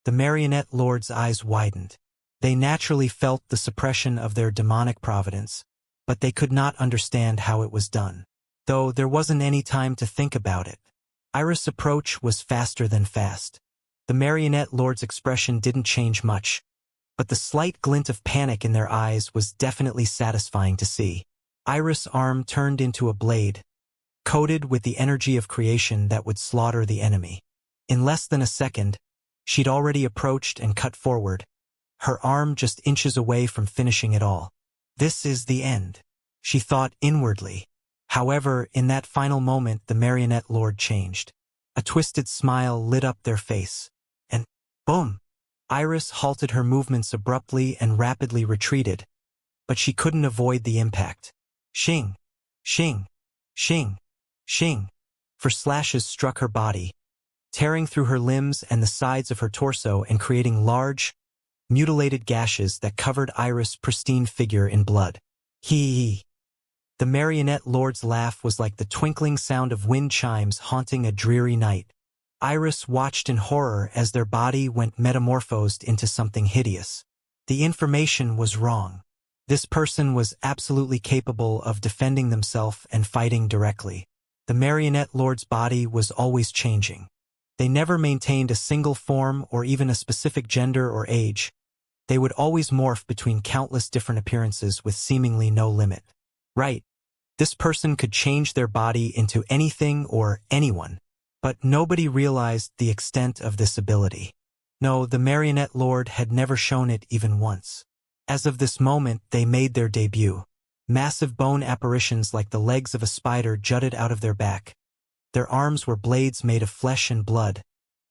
The marionette lord's eyes widened. They naturally felt the suppression of their demonic providence, but they could not understand how it was done. Though there wasn't any time to think about it. Iris' approach was faster than fast. The marionette lord's expression didn't change much, but the slight glint of panic in their eyes was definitely satisfying to see. Iris' arm turned into a blade, coated with the energy of creation that would slaughter the enemy. In less than a second, she'd already approached and cut forward, her arm just inches away from finishing it all. This is the end, she thought inwardly. However, in that final moment the marionette lord changed. A twisted smile lit up their face. And, boom! Iris halted her movements abruptly and rapidly retreated, but she couldn't avoid the impact. Shing! Shing! Shing! Shing! For slashes struck her body, tearing through her limbs and the sides of her torso and creating large, mutilated gashes that covered Iris' pristine figure in blood. Hee! The marionette lord's laugh was like the twinkling sound of wind chimes haunting a dreary night. Iris watched in horror as their body went metamorphosed into something hideous. The information was wrong. This person was absolutely capable of defending themselves and fighting directly. The marionette lord's body was always changing. They never maintained a single form or even a specific gender or age. They would always morph between countless different appearances with seemingly no limit. Right. This person could change their body into anything or anyone, but nobody realized the extent of this ability. No, the marionette lord had never shown it even once. As of this moment, they made their debut. Massive bone apparitions like the legs of a spider jutted out of their back. Their arms were blades made of flesh and blood,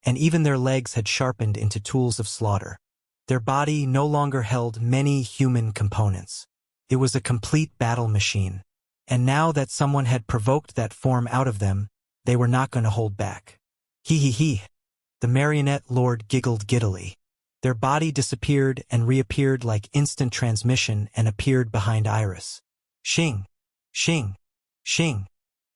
and even their legs had sharpened into tools of slaughter. Their body no longer held many human components. It was a complete battle machine. And now that someone had provoked that form out of them, they were not going to hold back. Hee. The marionette lord giggled giddily. Their body disappeared and reappeared like instant transmission and appeared behind Iris. Shing! Shing! Shing!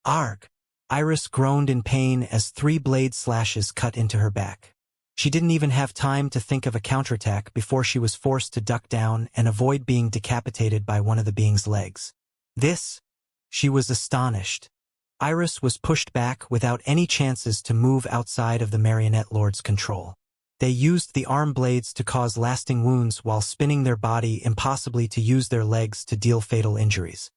Arg! Iris groaned in pain as 3 blade slashes cut into her back. She didn't even have time to think of a counterattack before she was forced to duck down and avoid being decapitated by one of the being's legs. She was astonished. Iris was pushed back without any chances to move outside of the marionette lord's control. They used the arm blades to cause lasting wounds while spinning their body impossibly to use their legs to deal fatal injuries.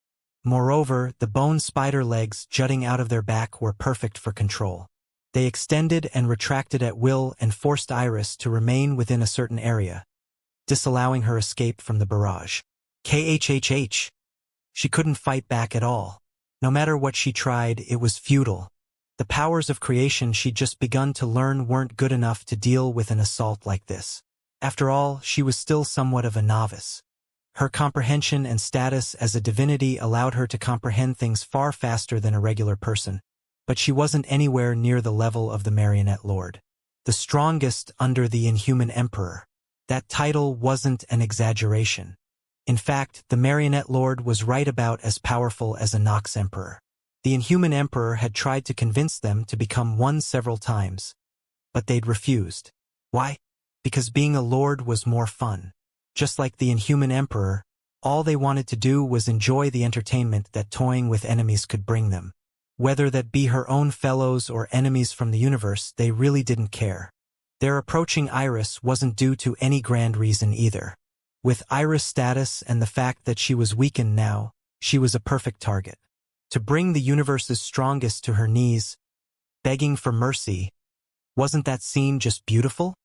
Moreover, the bone spider legs jutting out of their back were perfect for control. They extended and retracted at will and forced Iris to remain within a certain area, disallowing her escape from the barrage. KHHH. She couldn't fight back at all. No matter what she tried, it was futile. The powers of creation she'd just begun to learn weren't good enough to deal with an assault like this. After all, she was still somewhat of a novice. Her comprehension and status as a divinity allowed her to comprehend things far faster than a regular person, but she wasn't anywhere near the level of the marionette lord. The strongest under the inhuman emperor. That title wasn't an exaggeration. In fact, the marionette lord was right about as powerful as a Nox emperor. The inhuman emperor had tried to convince them to become one several times, but they'd refused. Why? Because being a lord was more fun. Just like the inhuman emperor, all they wanted to do was enjoy the entertainment that toying with enemies could bring them. Whether that be her own fellows or enemies from the universe, they really didn't care. Their approaching Iris wasn't due to any grand reason either. With Iris' status and the fact that she was weakened now, she was a perfect target. To bring the universe's strongest to her knees, begging for mercy, wasn't that scene just beautiful?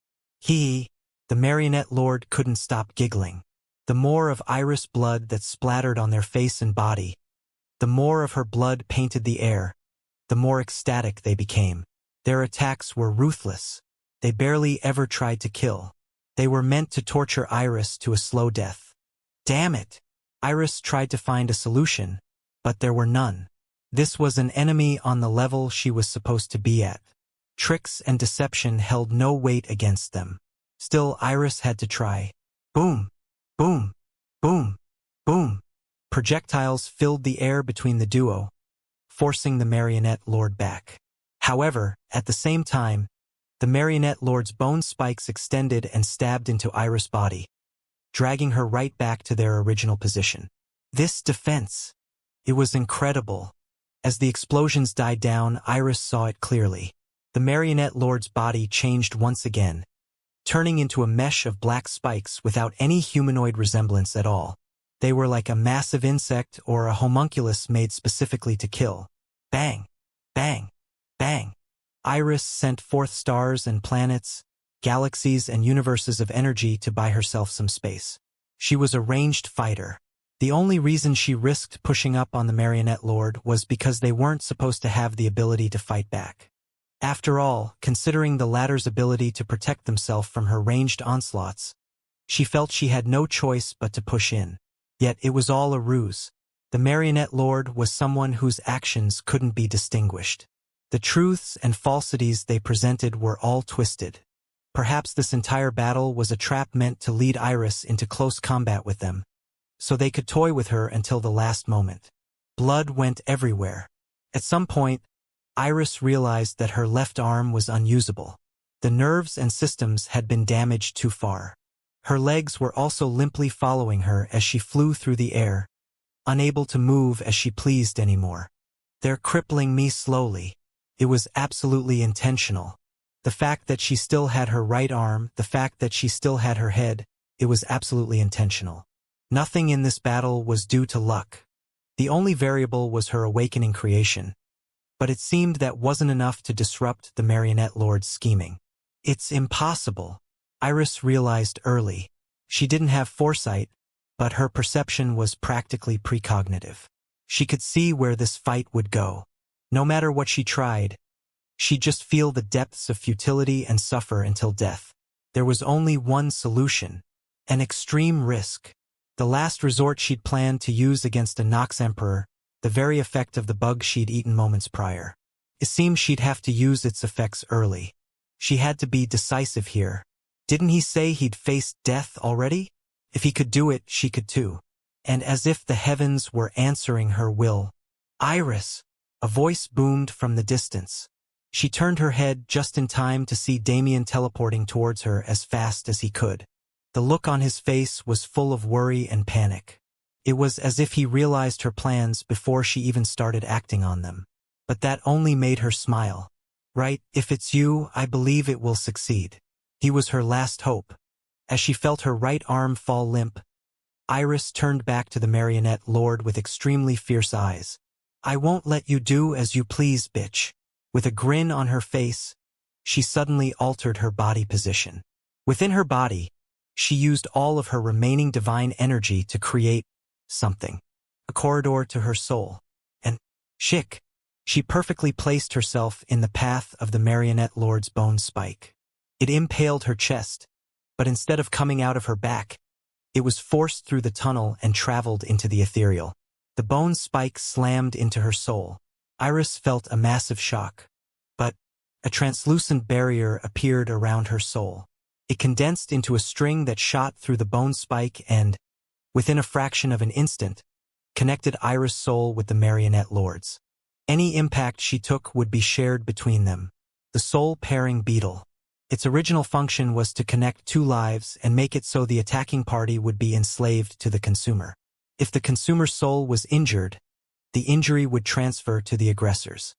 The marionette lord couldn't stop giggling. The more of Iris' blood that splattered on their face and body, the more of her blood painted the air, the more ecstatic they became. Their attacks were ruthless. They barely ever tried to kill. They were meant to torture Iris to a slow death. Damn it! Iris tried to find a solution, but there were none. This was an enemy on the level she was supposed to be at. Tricks and deception held no weight against them. Still, Iris had to try. Boom! Boom! Boom! Boom! Projectiles filled the air between the duo, forcing the marionette lord back. However, at the same time, The marionette lord's bone spikes extended and stabbed into Iris' body, dragging her right back to their original position. This defense! It was incredible. As the explosions died down, Iris saw it clearly. The marionette lord's body changed once again, turning into a mesh of black spikes without any humanoid resemblance at all. They were like a massive insect or a homunculus made specifically to kill. Bang! Bang! Bang! Iris sent forth stars and planets, galaxies and universes of energy to buy herself some space. She was a ranged fighter. The only reason she risked pushing up on the marionette lord was because they weren't supposed to have the ability to fight back. After all, considering the latter's ability to protect themselves from her ranged onslaughts, she felt she had no choice but to push in. Yet it was all a ruse. The marionette lord was someone whose actions couldn't be distinguished. The truths and falsities they presented were all twisted. Perhaps this entire battle was a trap meant to lead Iris into close combat with them, so they could toy with her until the last moment. Blood went everywhere. At some point, Iris realized that her left arm was unusable. The nerves and systems had been damaged too far. Her legs were also limply following her as she flew through the air, unable to move as she pleased anymore. "They're crippling me slowly." It was absolutely intentional. The fact that she still had her right arm, the fact that she still had her head, it was absolutely intentional. Nothing in this battle was due to luck. The only variable was her awakening creation. But it seemed that wasn't enough to disrupt the marionette lord's scheming. It's impossible, Iris realized early. She didn't have foresight, but her perception was practically precognitive. She could see where this fight would go. No matter what she tried, she'd just feel the depths of futility and suffer until death. There was only one solution: an extreme risk. The last resort she'd planned to use against a Nox Emperor, the very effect of the bug she'd eaten moments prior. It seemed she'd have to use its effects early. She had to be decisive here. Didn't he say he'd faced death already? If he could do it, she could too. And as if the heavens were answering her will, "Iris!" A voice boomed from the distance. She turned her head just in time to see Damien teleporting towards her as fast as he could. The look on his face was full of worry and panic. It was as if he realized her plans before she even started acting on them. But that only made her smile. "Right, if it's you, I believe it will succeed." He was her last hope. As she felt her right arm fall limp, Iris turned back to the marionette lord with extremely fierce eyes. "I won't let you do as you please, bitch." With a grin on her face, she suddenly altered her body position. Within her body, she used all of her remaining divine energy to create something. A corridor to her soul. And, shick, she perfectly placed herself in the path of the marionette lord's bone spike. It impaled her chest, but instead of coming out of her back, it was forced through the tunnel and traveled into the ethereal. The bone spike slammed into her soul. Iris felt a massive shock. But a translucent barrier appeared around her soul. It condensed into a string that shot through the bone spike and, within a fraction of an instant, connected Iris' soul with the marionette lord's. Any impact she took would be shared between them. The soul-pairing beetle. Its original function was to connect two lives and make it so the attacking party would be enslaved to the consumer. If the consumer's soul was injured, the injury would transfer to the aggressors.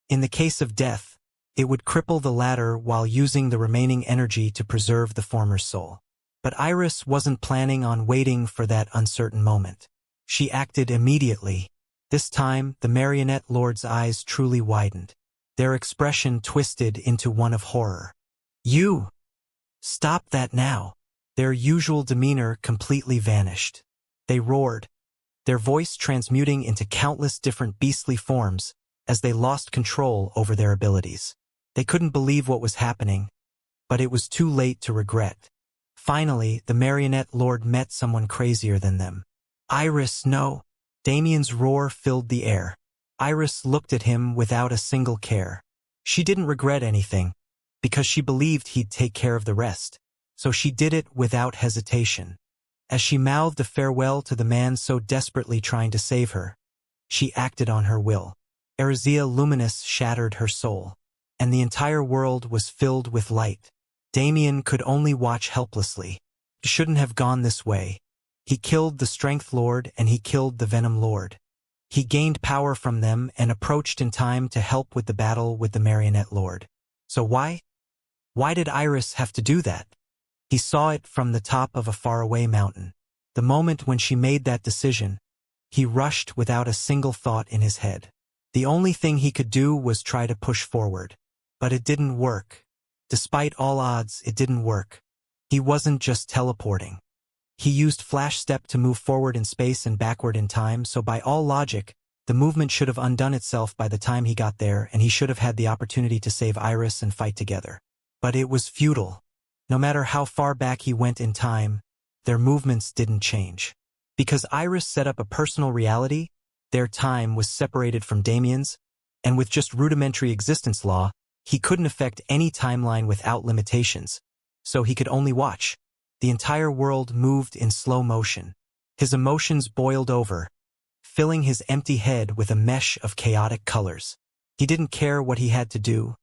In the case of death, it would cripple the latter while using the remaining energy to preserve the former's soul. But Iris wasn't planning on waiting for that uncertain moment. She acted immediately. This time, the marionette lord's eyes truly widened. Their expression twisted into one of horror. "You! Stop that now!" Their usual demeanor completely vanished. They roared, their voice transmuting into countless different beastly forms as they lost control over their abilities. They couldn't believe what was happening, but it was too late to regret. Finally, the marionette lord met someone crazier than them. "Iris, no!" Damien's roar filled the air. Iris looked at him without a single care. She didn't regret anything, because she believed he'd take care of the rest. So she did it without hesitation. As she mouthed a farewell to the man so desperately trying to save her, she acted on her will. Erzia Luminous shattered her soul. and the entire world was filled with light. Damien could only watch helplessly. He shouldn't have gone this way. He killed the Strength Lord and he killed the Venom Lord. He gained power from them and approached in time to help with the battle with the Marionette Lord. So why? Why did Iris have to do that? He saw it from the top of a faraway mountain. The moment when she made that decision, he rushed without a single thought in his head. The only thing he could do was try to push forward. But it didn't work. Despite all odds, it didn't work. He wasn't just teleporting. He used Flash Step to move forward in space and backward in time, so by all logic, the movement should have undone itself by the time he got there, and he should have had the opportunity to save Iris and fight together. But it was futile. No matter how far back he went in time, their movements didn't change. Because Iris set up a personal reality, their time was separated from Damien's, and with just rudimentary existence law, he couldn't affect any timeline without limitations, so he could only watch. The entire world moved in slow motion. His emotions boiled over, filling his empty head with a mesh of chaotic colors. He didn't care what he had to do,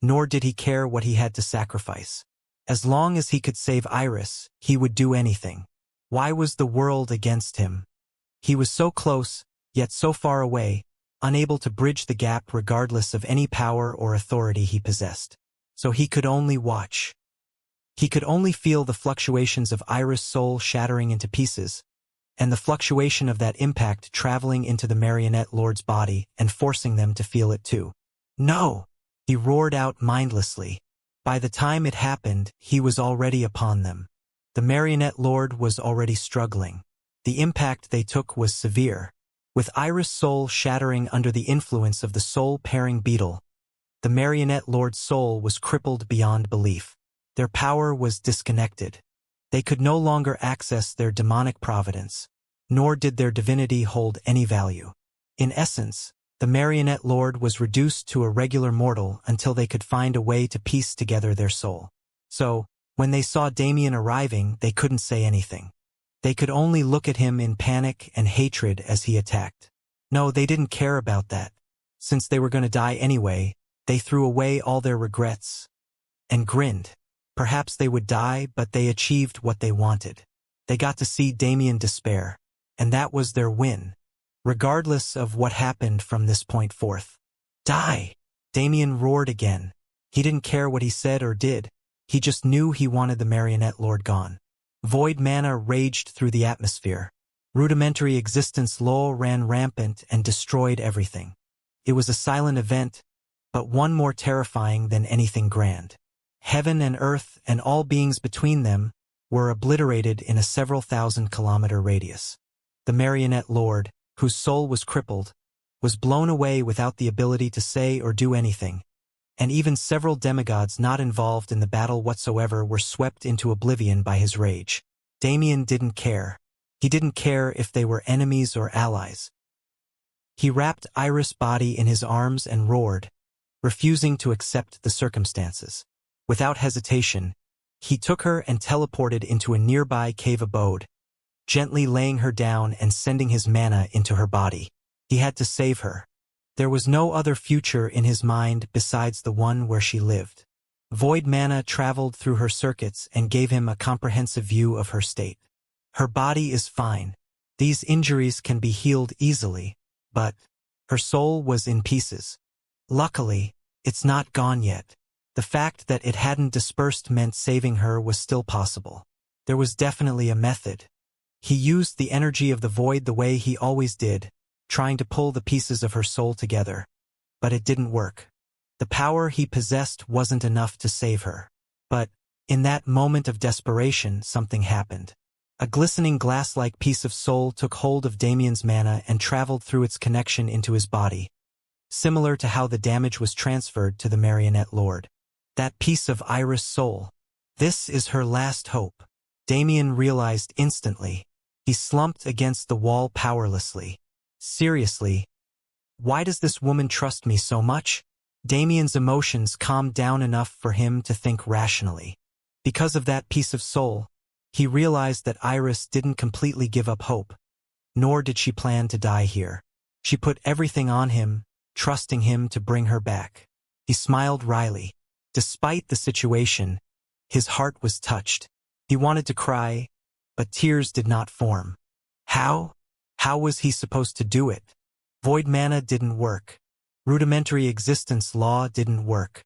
nor did he care what he had to sacrifice. As long as he could save Iris, he would do anything. Why was the world against him? He was so close, yet so far away, unable to bridge the gap regardless of any power or authority he possessed. So he could only watch. He could only feel the fluctuations of Iris' soul shattering into pieces, and the fluctuation of that impact traveling into the Marionette Lord's body and forcing them to feel it too. No! He roared out mindlessly. By the time it happened, he was already upon them. The Marionette Lord was already struggling. The impact they took was severe. With Iris' soul shattering under the influence of the soul-pairing beetle, the Marionette Lord's soul was crippled beyond belief. Their power was disconnected. They could no longer access their demonic providence, nor did their divinity hold any value. In essence, the Marionette Lord was reduced to a regular mortal until they could find a way to piece together their soul. So, when they saw Damien arriving, they couldn't say anything. They could only look at him in panic and hatred as he attacked. No, they didn't care about that. Since they were going to die anyway, they threw away all their regrets and grinned. Perhaps they would die, but they achieved what they wanted. They got to see Damien despair, and that was their win, regardless of what happened from this point forth. Die! Damien roared again. He didn't care what he said or did. He just knew he wanted the Marionette Lord gone. Void mana raged through the atmosphere. Rudimentary existence law ran rampant and destroyed everything. It was a silent event, but one more terrifying than anything grand. Heaven and earth and all beings between them were obliterated in a several thousand-kilometer radius. The Marionette Lord, whose soul was crippled, was blown away without the ability to say or do anything, and even several demigods not involved in the battle whatsoever were swept into oblivion by his rage. Damien didn't care. He didn't care if they were enemies or allies. He wrapped Iris' body in his arms and roared, refusing to accept the circumstances. Without hesitation, he took her and teleported into a nearby cave abode, gently laying her down and sending his mana into her body. He had to save her. There was no other future in his mind besides the one where she lived. Void mana traveled through her circuits and gave him a comprehensive view of her state. Her body is fine. These injuries can be healed easily, but her soul was in pieces. Luckily, it's not gone yet. The fact that it hadn't dispersed meant saving her was still possible. There was definitely a method. He used the energy of the void the way he always did, trying to pull the pieces of her soul together. But it didn't work. The power he possessed wasn't enough to save her. But, in that moment of desperation, something happened. A glistening glass-like piece of soul took hold of Damien's mana and traveled through its connection into his body, similar to how the damage was transferred to the Marionette Lord. That piece of Iris' soul. This is her last hope. Damien realized instantly. He slumped against the wall powerlessly. Seriously, why does this woman trust me so much? Damien's emotions calmed down enough for him to think rationally. Because of that piece of soul, he realized that Iris didn't completely give up hope, nor did she plan to die here. She put everything on him, trusting him to bring her back. He smiled wryly. Despite the situation, his heart was touched. He wanted to cry, but tears did not form. How? How was he supposed to do it? Void mana didn't work. Rudimentary existence law didn't work.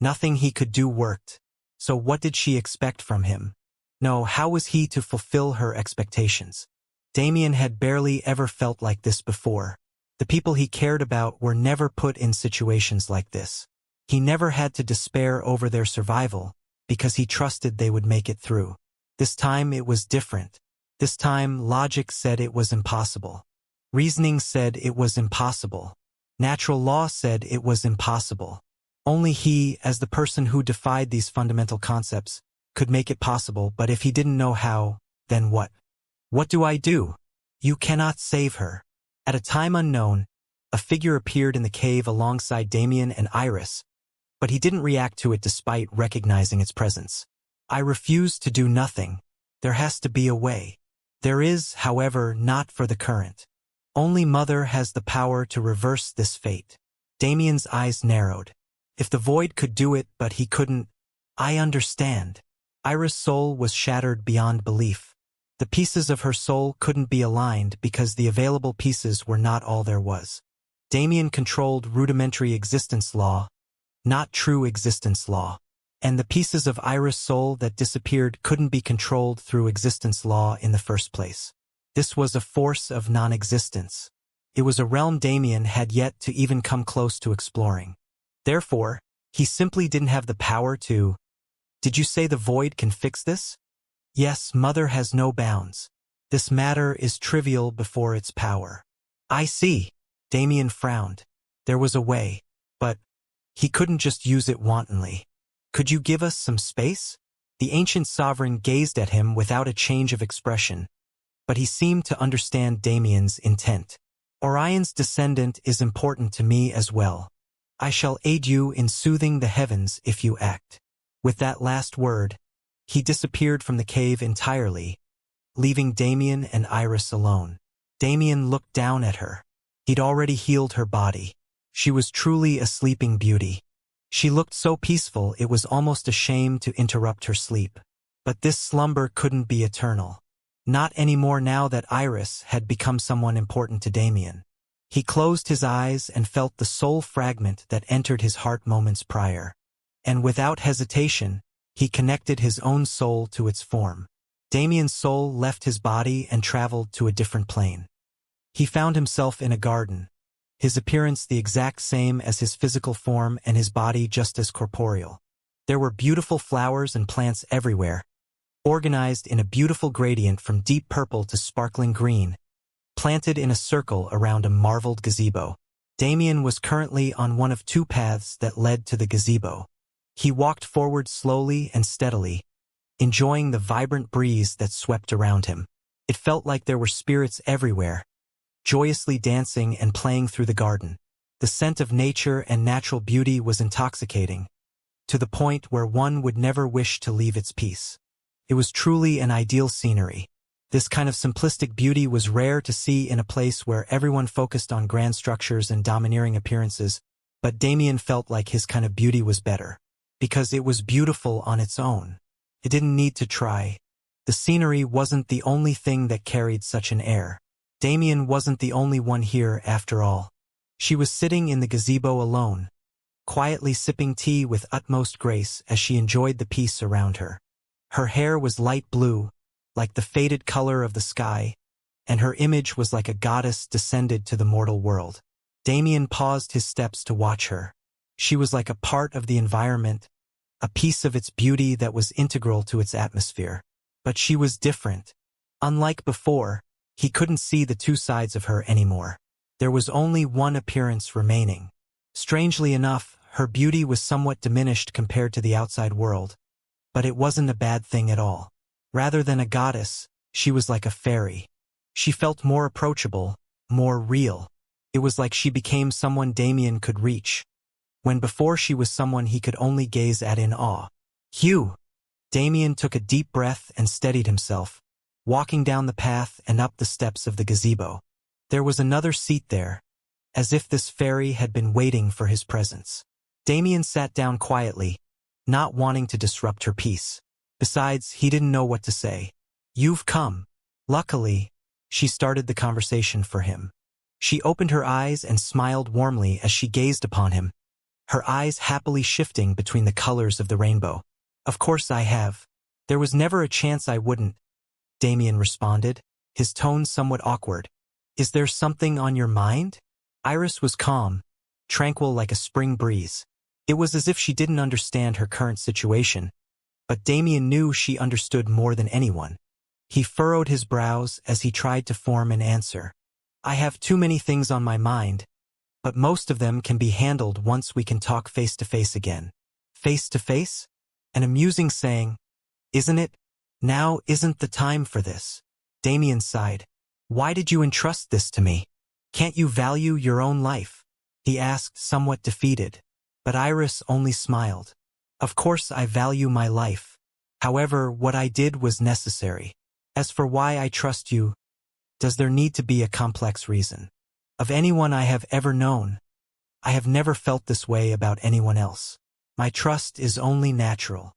Nothing he could do worked. So what did she expect from him? No, how was he to fulfill her expectations? Damien had barely ever felt like this before. The people he cared about were never put in situations like this. He never had to despair over their survival, because he trusted they would make it through. This time it was different. This time logic said it was impossible. Reasoning said it was impossible. Natural law said it was impossible. Only he, as the person who defied these fundamental concepts, could make it possible, but if he didn't know how, then what? What do I do? You cannot save her. At a time unknown, a figure appeared in the cave alongside Damien and Iris, but he didn't react to it despite recognizing its presence. I refuse to do nothing. There has to be a way. There is, however, not for the current. Only Mother has the power to reverse this fate. Damien's eyes narrowed. If the Void could do it, but he couldn't, I understand. Iris' soul was shattered beyond belief. The pieces of her soul couldn't be aligned because the available pieces were not all there was. Damien controlled rudimentary existence law, not true existence law. And the pieces of Iris' soul that disappeared couldn't be controlled through existence law in the first place. This was a force of non-existence. It was a realm Damien had yet to even come close to exploring. Therefore, he simply didn't have the power to... Did you say the Void can fix this? Yes, Mother has no bounds. This matter is trivial before its power. I see. Damien frowned. There was a way, but he couldn't just use it wantonly. Could you give us some space? The ancient sovereign gazed at him without a change of expression, but he seemed to understand Damien's intent. Orion's descendant is important to me as well. I shall aid you in soothing the heavens if you act. With that last word, he disappeared from the cave entirely, leaving Damien and Iris alone. Damien looked down at her. He'd already healed her body. She was truly a sleeping beauty. She looked so peaceful it was almost a shame to interrupt her sleep. But this slumber couldn't be eternal. Not anymore now that Iris had become someone important to Damien. He closed his eyes and felt the soul fragment that entered his heart moments prior. And without hesitation, he connected his own soul to its form. Damien's soul left his body and traveled to a different plane. He found himself in a garden, his appearance the exact same as his physical form and his body just as corporeal. There were beautiful flowers and plants everywhere, organized in a beautiful gradient from deep purple to sparkling green, planted in a circle around a marveled gazebo. Damien was currently on one of two paths that led to the gazebo. He walked forward slowly and steadily, enjoying the vibrant breeze that swept around him. It felt like there were spirits everywhere, joyously dancing and playing through the garden. The scent of nature and natural beauty was intoxicating, to the point where one would never wish to leave its peace. It was truly an ideal scenery. This kind of simplistic beauty was rare to see in a place where everyone focused on grand structures and domineering appearances, but Damien felt like his kind of beauty was better, because it was beautiful on its own. It didn't need to try. The scenery wasn't the only thing that carried such an air. Damien wasn't the only one here after all. She was sitting in the gazebo alone, quietly sipping tea with utmost grace as she enjoyed the peace around her. Her hair was light blue, like the faded color of the sky, and her image was like a goddess descended to the mortal world. Damien paused his steps to watch her. She was like a part of the environment, a piece of its beauty that was integral to its atmosphere. But she was different. Unlike before, he couldn't see the two sides of her anymore. There was only one appearance remaining. Strangely enough, her beauty was somewhat diminished compared to the outside world, but it wasn't a bad thing at all. Rather than a goddess, she was like a fairy. She felt more approachable, more real. It was like she became someone Damien could reach, when before she was someone he could only gaze at in awe. Hugh! Damien took a deep breath and steadied himself, walking down the path and up the steps of the gazebo. There was another seat there, as if this fairy had been waiting for his presence. Damien sat down quietly, not wanting to disrupt her peace. Besides, he didn't know what to say. You've come. Luckily, she started the conversation for him. She opened her eyes and smiled warmly as she gazed upon him, her eyes happily shifting between the colors of the rainbow. Of course I have. There was never a chance I wouldn't, Damien responded, his tone somewhat awkward. Is there something on your mind? Iris was calm, tranquil like a spring breeze. It was as if she didn't understand her current situation, but Damien knew she understood more than anyone. He furrowed his brows as he tried to form an answer. I have too many things on my mind, but most of them can be handled once we can talk face to face again. Face to face? An amusing saying, isn't it? Now isn't the time for this. Damien sighed. Why did you entrust this to me? Can't you value your own life? He asked, somewhat defeated. But Iris only smiled. Of course I value my life. However, what I did was necessary. As for why I trust you, does there need to be a complex reason? Of anyone I have ever known, I have never felt this way about anyone else. My trust is only natural.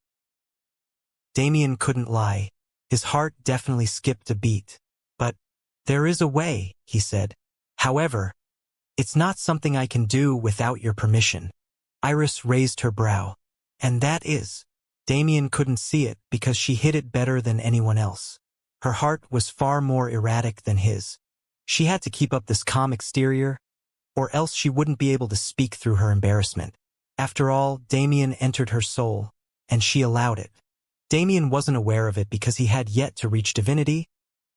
Damien couldn't lie. His heart definitely skipped a beat. But there is a way, he said. However, it's not something I can do without your permission. Iris raised her brow. And that is. Damien couldn't see it because she hid it better than anyone else. Her heart was far more erratic than his. She had to keep up this calm exterior, or else she wouldn't be able to speak through her embarrassment. After all, Damien entered her soul, and she allowed it. Damien wasn't aware of it because he had yet to reach divinity,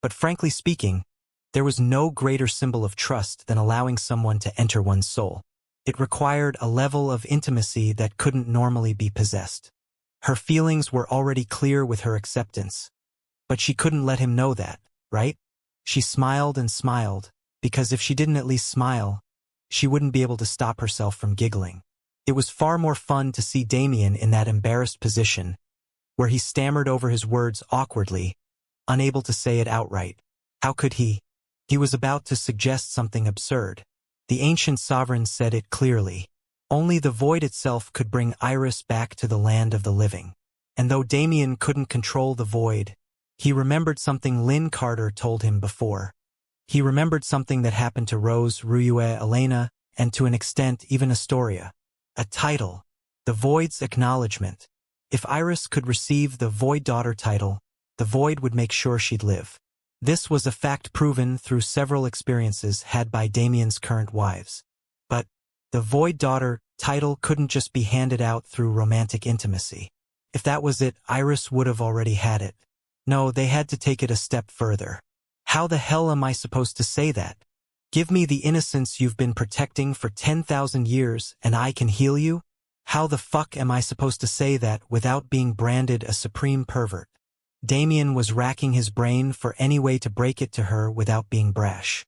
but frankly speaking, there was no greater symbol of trust than allowing someone to enter one's soul. It required a level of intimacy that couldn't normally be possessed. Her feelings were already clear with her acceptance, but she couldn't let him know that, right? She smiled and smiled, because if she didn't at least smile, she wouldn't be able to stop herself from giggling. It was far more fun to see Damien in that embarrassed position, where he stammered over his words awkwardly, unable to say it outright. How could he? He was about to suggest something absurd. The ancient sovereign said it clearly. Only the void itself could bring Iris back to the land of the living. And though Damien couldn't control the void, he remembered something Lynn Carter told him before. He remembered something that happened to Rose, Rue, Elena, and to an extent even Astoria. A title. The void's acknowledgement. If Iris could receive the Void Daughter title, the void would make sure she'd live. This was a fact proven through several experiences had by Damien's current wives. But the Void Daughter title couldn't just be handed out through romantic intimacy. If that was it, Iris would have already had it. No, they had to take it a step further. How the hell am I supposed to say that? Give me the innocence you've been protecting for 10,000 years and I can heal you? How the fuck am I supposed to say that without being branded a supreme pervert? Damien was racking his brain for any way to break it to her without being brash.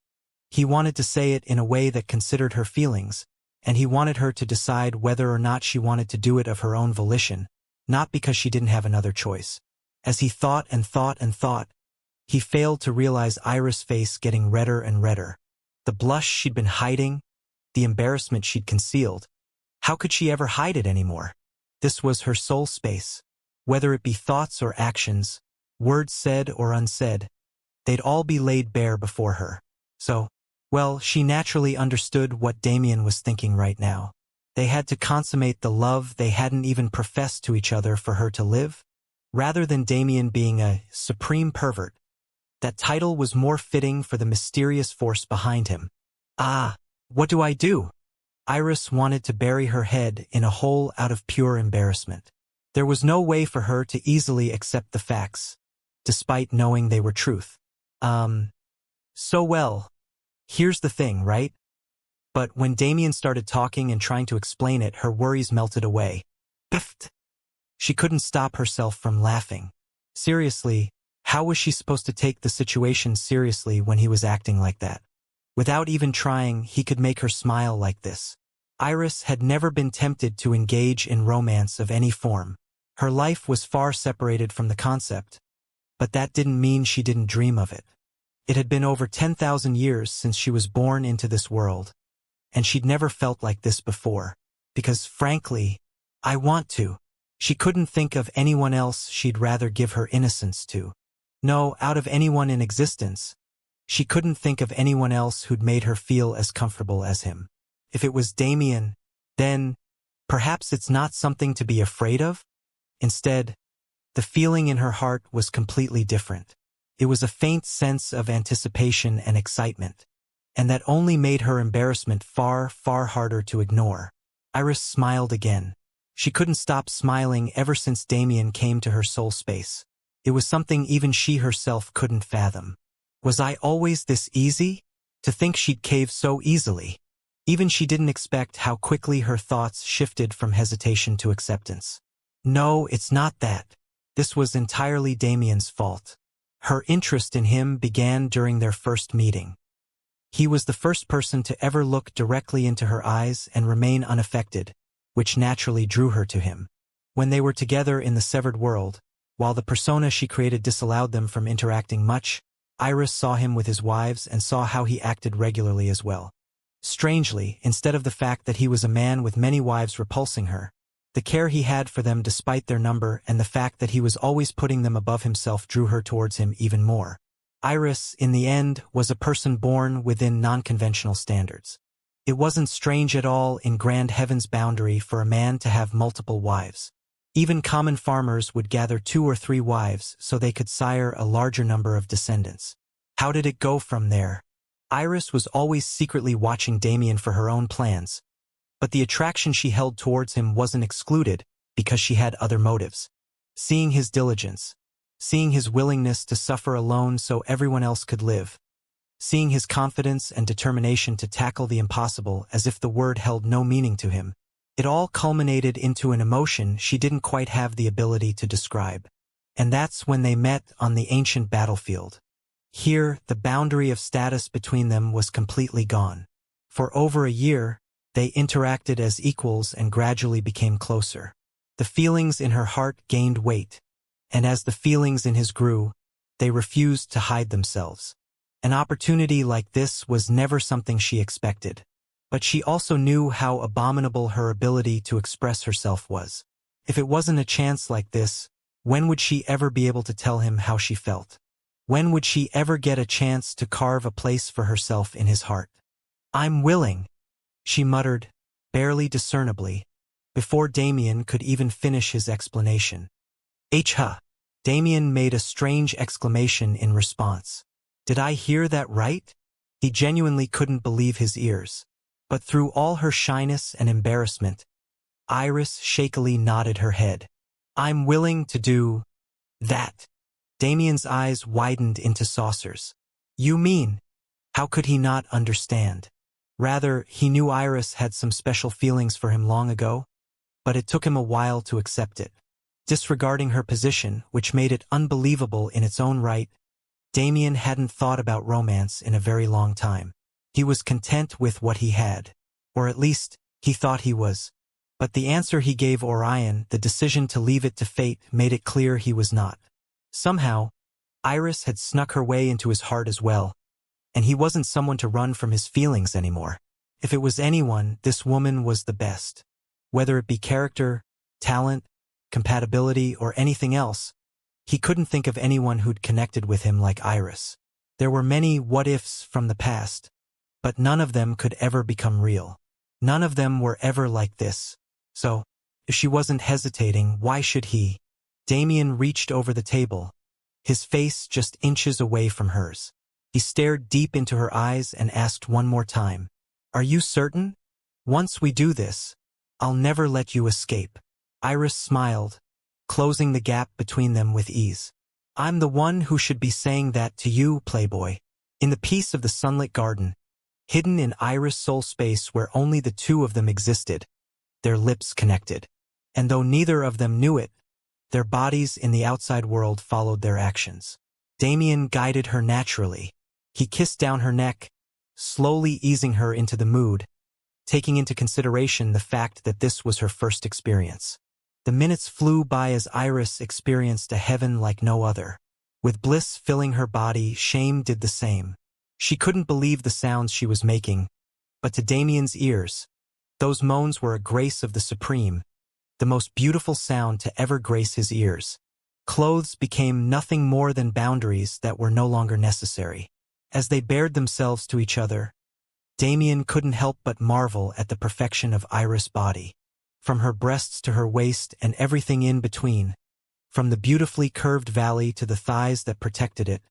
He wanted to say it in a way that considered her feelings, and he wanted her to decide whether or not she wanted to do it of her own volition, not because she didn't have another choice. As he thought and thought and thought, he failed to realize Iris' face getting redder and redder. The blush she'd been hiding, the embarrassment she'd concealed. How could she ever hide it anymore? This was her soul space. Whether it be thoughts or actions, words said or unsaid, they'd all be laid bare before her. So, well, she naturally understood what Damien was thinking right now. They had to consummate the love they hadn't even professed to each other for her to live. Rather than Damien being a supreme pervert, that title was more fitting for the mysterious force behind him. Ah, what do I do? Iris wanted to bury her head in a hole out of pure embarrassment. There was no way for her to easily accept the facts, despite knowing they were truth. So well, here's the thing, right? But when Damien started talking and trying to explain it, her worries melted away. Biffed. She couldn't stop herself from laughing. Seriously, how was she supposed to take the situation seriously when he was acting like that? Without even trying, he could make her smile like this. Iris had never been tempted to engage in romance of any form. Her life was far separated from the concept, but that didn't mean she didn't dream of it. It had been over 10,000 years since she was born into this world, and she'd never felt like this before. Because, frankly, I want to. She couldn't think of anyone else she'd rather give her innocence to. No, out of anyone in existence, she couldn't think of anyone else who'd made her feel as comfortable as him. If it was Damien, then perhaps it's not something to be afraid of? Instead, the feeling in her heart was completely different. It was a faint sense of anticipation and excitement, and that only made her embarrassment far, far harder to ignore. Iris smiled again. She couldn't stop smiling ever since Damien came to her soul space. It was something even she herself couldn't fathom. Was I always this easy? To think she'd cave so easily. Even she didn't expect how quickly her thoughts shifted from hesitation to acceptance. No, it's not that. This was entirely Damien's fault. Her interest in him began during their first meeting. He was the first person to ever look directly into her eyes and remain unaffected, which naturally drew her to him. When they were together in the severed world, while the persona she created disallowed them from interacting much, Iris saw him with his wives and saw how he acted regularly as well. Strangely, instead of the fact that he was a man with many wives repulsing her, the care he had for them despite their number and the fact that he was always putting them above himself drew her towards him even more. Iris, in the end, was a person born within non-conventional standards. It wasn't strange at all in grand heaven's boundary for a man to have multiple wives. Even common farmers would gather 2 or 3 wives so they could sire a larger number of descendants. How did it go from there? Iris was always secretly watching Damien for her own plans, but the attraction she held towards him wasn't excluded because she had other motives. Seeing his diligence, seeing his willingness to suffer alone so everyone else could live, seeing his confidence and determination to tackle the impossible as if the word held no meaning to him, it all culminated into an emotion she didn't quite have the ability to describe. And that's when they met on the ancient battlefield. Here, the boundary of status between them was completely gone. For over a year, they interacted as equals and gradually became closer. The feelings in her heart gained weight, and as the feelings in his grew, they refused to hide themselves. An opportunity like this was never something she expected. But she also knew how abominable her ability to express herself was. If it wasn't a chance like this, when would she ever be able to tell him how she felt? When would she ever get a chance to carve a place for herself in his heart? "I'm willing," she muttered, barely discernibly, before Damien could even finish his explanation. "Huh." Damien made a strange exclamation in response. Did I hear that right? He genuinely couldn't believe his ears. But through all her shyness and embarrassment, Iris shakily nodded her head. "I'm willing to do that." Damien's eyes widened into saucers. "You mean?" How could he not understand? Rather, he knew Iris had some special feelings for him long ago, but it took him a while to accept it. Disregarding her position, which made it unbelievable in its own right, Damien hadn't thought about romance in a very long time. He was content with what he had. Or at least, he thought he was. But the answer he gave Orion, the decision to leave it to fate, made it clear he was not. Somehow, Iris had snuck her way into his heart as well, and he wasn't someone to run from his feelings anymore. If it was anyone, this woman was the best. Whether it be character, talent, compatibility, or anything else, he couldn't think of anyone who'd connected with him like Iris. There were many what-ifs from the past, but none of them could ever become real. None of them were ever like this. So, if she wasn't hesitating, why should he? Damien reached over the table, his face just inches away from hers. He stared deep into her eyes and asked one more time, "Are you certain? Once we do this, I'll never let you escape." Iris smiled, closing the gap between them with ease. "I'm the one who should be saying that to you, Playboy." In the peace of the sunlit garden, hidden in Iris' soul space where only the two of them existed, their lips connected. And though neither of them knew it, their bodies in the outside world followed their actions. Damien guided her naturally. He kissed down her neck, slowly easing her into the mood, taking into consideration the fact that this was her first experience. The minutes flew by as Iris experienced a heaven like no other. With bliss filling her body, shame did the same. She couldn't believe the sounds she was making, but to Damien's ears, Those moans were a grace of the supreme, the most beautiful sound to ever grace his ears. Clothes became nothing more than boundaries that were no longer necessary. As they bared themselves to each other, Damien couldn't help but marvel at the perfection of Iris' body. From her breasts to her waist and everything in between, from the beautifully curved valley to the thighs that protected it,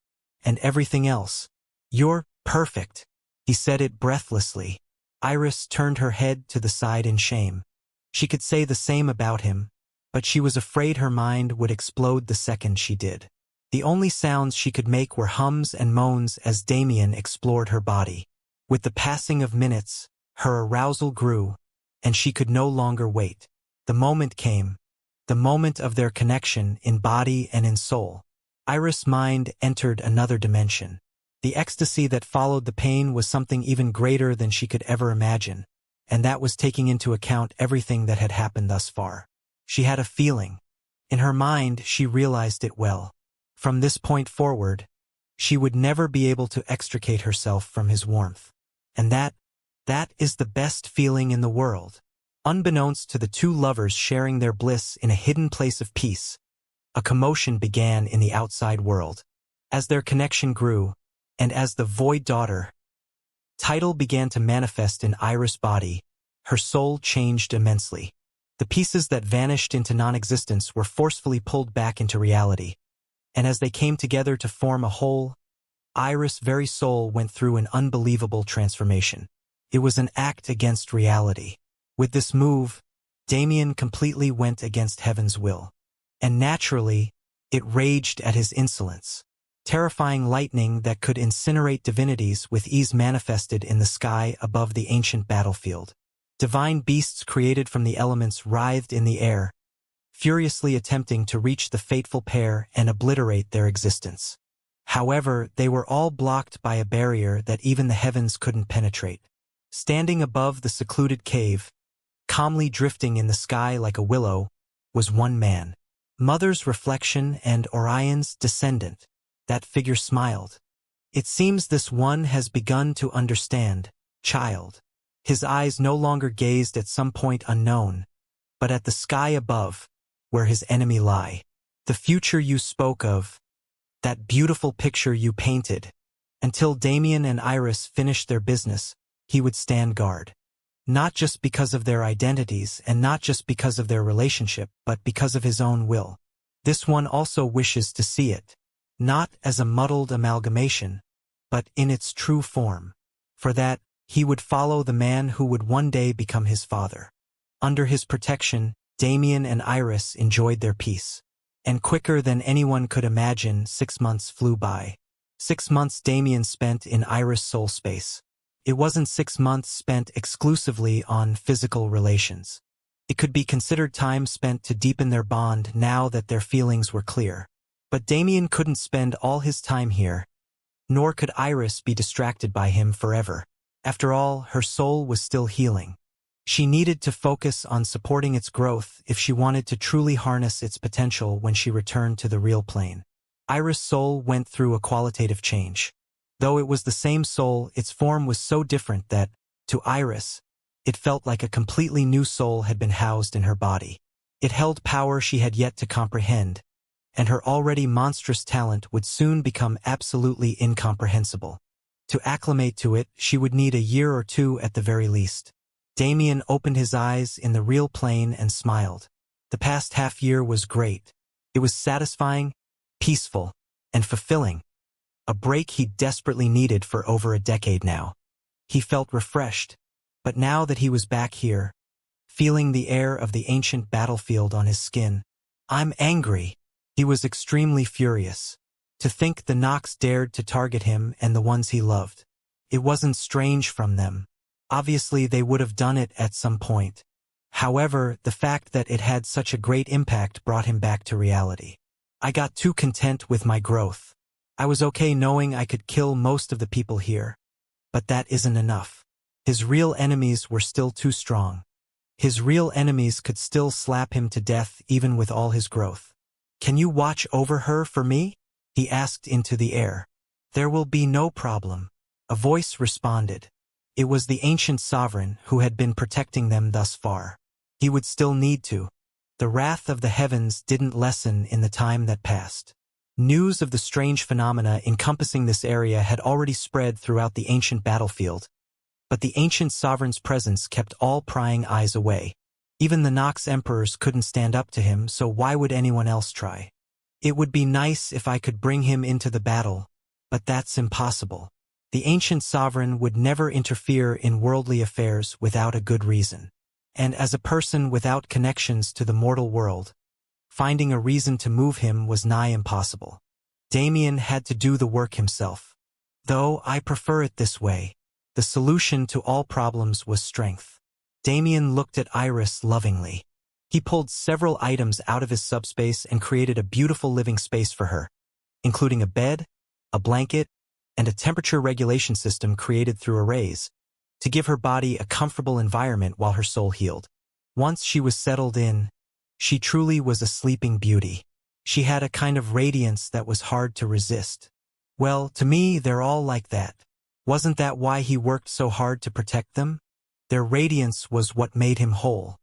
and everything else. "You're perfect," he said it breathlessly. Iris turned her head to the side in shame. She could say the same about him, but she was afraid her mind would explode the second she did. The only sounds she could make were hums and moans as Damien explored her body. With the passing of minutes, her arousal grew, and she could no longer wait. The moment came, the moment of their connection in body and in soul. Iris' mind entered another dimension. The ecstasy that followed the pain was something even greater than she could ever imagine, and that was taking into account everything that had happened thus far. She had a feeling. In her mind, she realized it well. From this point forward, she would never be able to extricate herself from his warmth. And that is the best feeling in the world. Unbeknownst to the two lovers sharing their bliss in a hidden place of peace, a commotion began in the outside world. As their connection grew, and as the Void Daughter title began to manifest in Iris' body, her soul changed immensely. The pieces that vanished into non-existence were forcefully pulled back into reality, and as they came together to form a whole, Iris' very soul went through an unbelievable transformation. It was an act against reality. With this move, Damien completely went against heaven's will. And naturally, it raged at his insolence. Terrifying lightning that could incinerate divinities with ease manifested in the sky above the ancient battlefield. Divine beasts created from the elements writhed in the air, furiously attempting to reach the fateful pair and obliterate their existence. However, they were all blocked by a barrier that even the heavens couldn't penetrate. Standing above the secluded cave, calmly drifting in the sky like a willow, was one man. Mother's reflection and Orion's descendant. That figure smiled. "It seems this one has begun to understand, child." His eyes no longer gazed at some point unknown, but at the sky above, where his enemy lie. "The future you spoke of, that beautiful picture you painted." Until Damien and Iris finished their business, he would stand guard. Not just because of their identities and not just because of their relationship, but because of his own will. This one also wishes to see it, not as a muddled amalgamation, but in its true form. For that, he would follow the man who would one day become his father. Under his protection, Damien and Iris enjoyed their peace. And quicker than anyone could imagine, 6 months flew by. 6 months Damien spent in Iris' soul space. It wasn't 6 months spent exclusively on physical relations. It could be considered time spent to deepen their bond now that their feelings were clear. But Damien couldn't spend all his time here, nor could Iris be distracted by him forever. After all, her soul was still healing. She needed to focus on supporting its growth if she wanted to truly harness its potential when she returned to the real plane. Iris' soul went through a qualitative change. Though it was the same soul, its form was so different that, to Iris, it felt like a completely new soul had been housed in her body. It held power she had yet to comprehend, and her already monstrous talent would soon become absolutely incomprehensible. To acclimate to it, she would need a year or two at the very least. Damien opened his eyes in the real plane and smiled. The past half-year was great. It was satisfying, peaceful, and fulfilling. A break he desperately needed for over a decade now. He felt refreshed, but now that he was back here, feeling the air of the ancient battlefield on his skin, "I'm angry." He was extremely furious. To think the Nox dared to target him and the ones he loved. It wasn't strange from them. Obviously, they would have done it at some point. However, the fact that it had such a great impact brought him back to reality. "I got too content with my growth. I was okay knowing I could kill most of the people here. But that isn't enough." His real enemies were still too strong. His real enemies could still slap him to death even with all his growth. "Can you watch over her for me?" he asked into the air. "There will be no problem," a voice responded. It was the ancient sovereign who had been protecting them thus far. He would still need to. The wrath of the heavens didn't lessen in the time that passed. News of the strange phenomena encompassing this area had already spread throughout the ancient battlefield, but the ancient sovereign's presence kept all prying eyes away. Even the Nox emperors couldn't stand up to him, so why would anyone else try? It would be nice if I could bring him into the battle, but that's impossible. The ancient sovereign would never interfere in worldly affairs without a good reason. And as a person without connections to the mortal world, finding a reason to move him was nigh impossible. Damien had to do the work himself. Though I prefer it this way. The solution to all problems was strength. Damien looked at Iris lovingly. He pulled several items out of his subspace and created a beautiful living space for her, including a bed, a blanket, and a temperature regulation system created through arrays, to give her body a comfortable environment while her soul healed. Once she was settled in, she truly was a sleeping beauty. She had a kind of radiance that was hard to resist. Well, to me, they're all like that. Wasn't that why he worked so hard to protect them? Their radiance was what made him whole.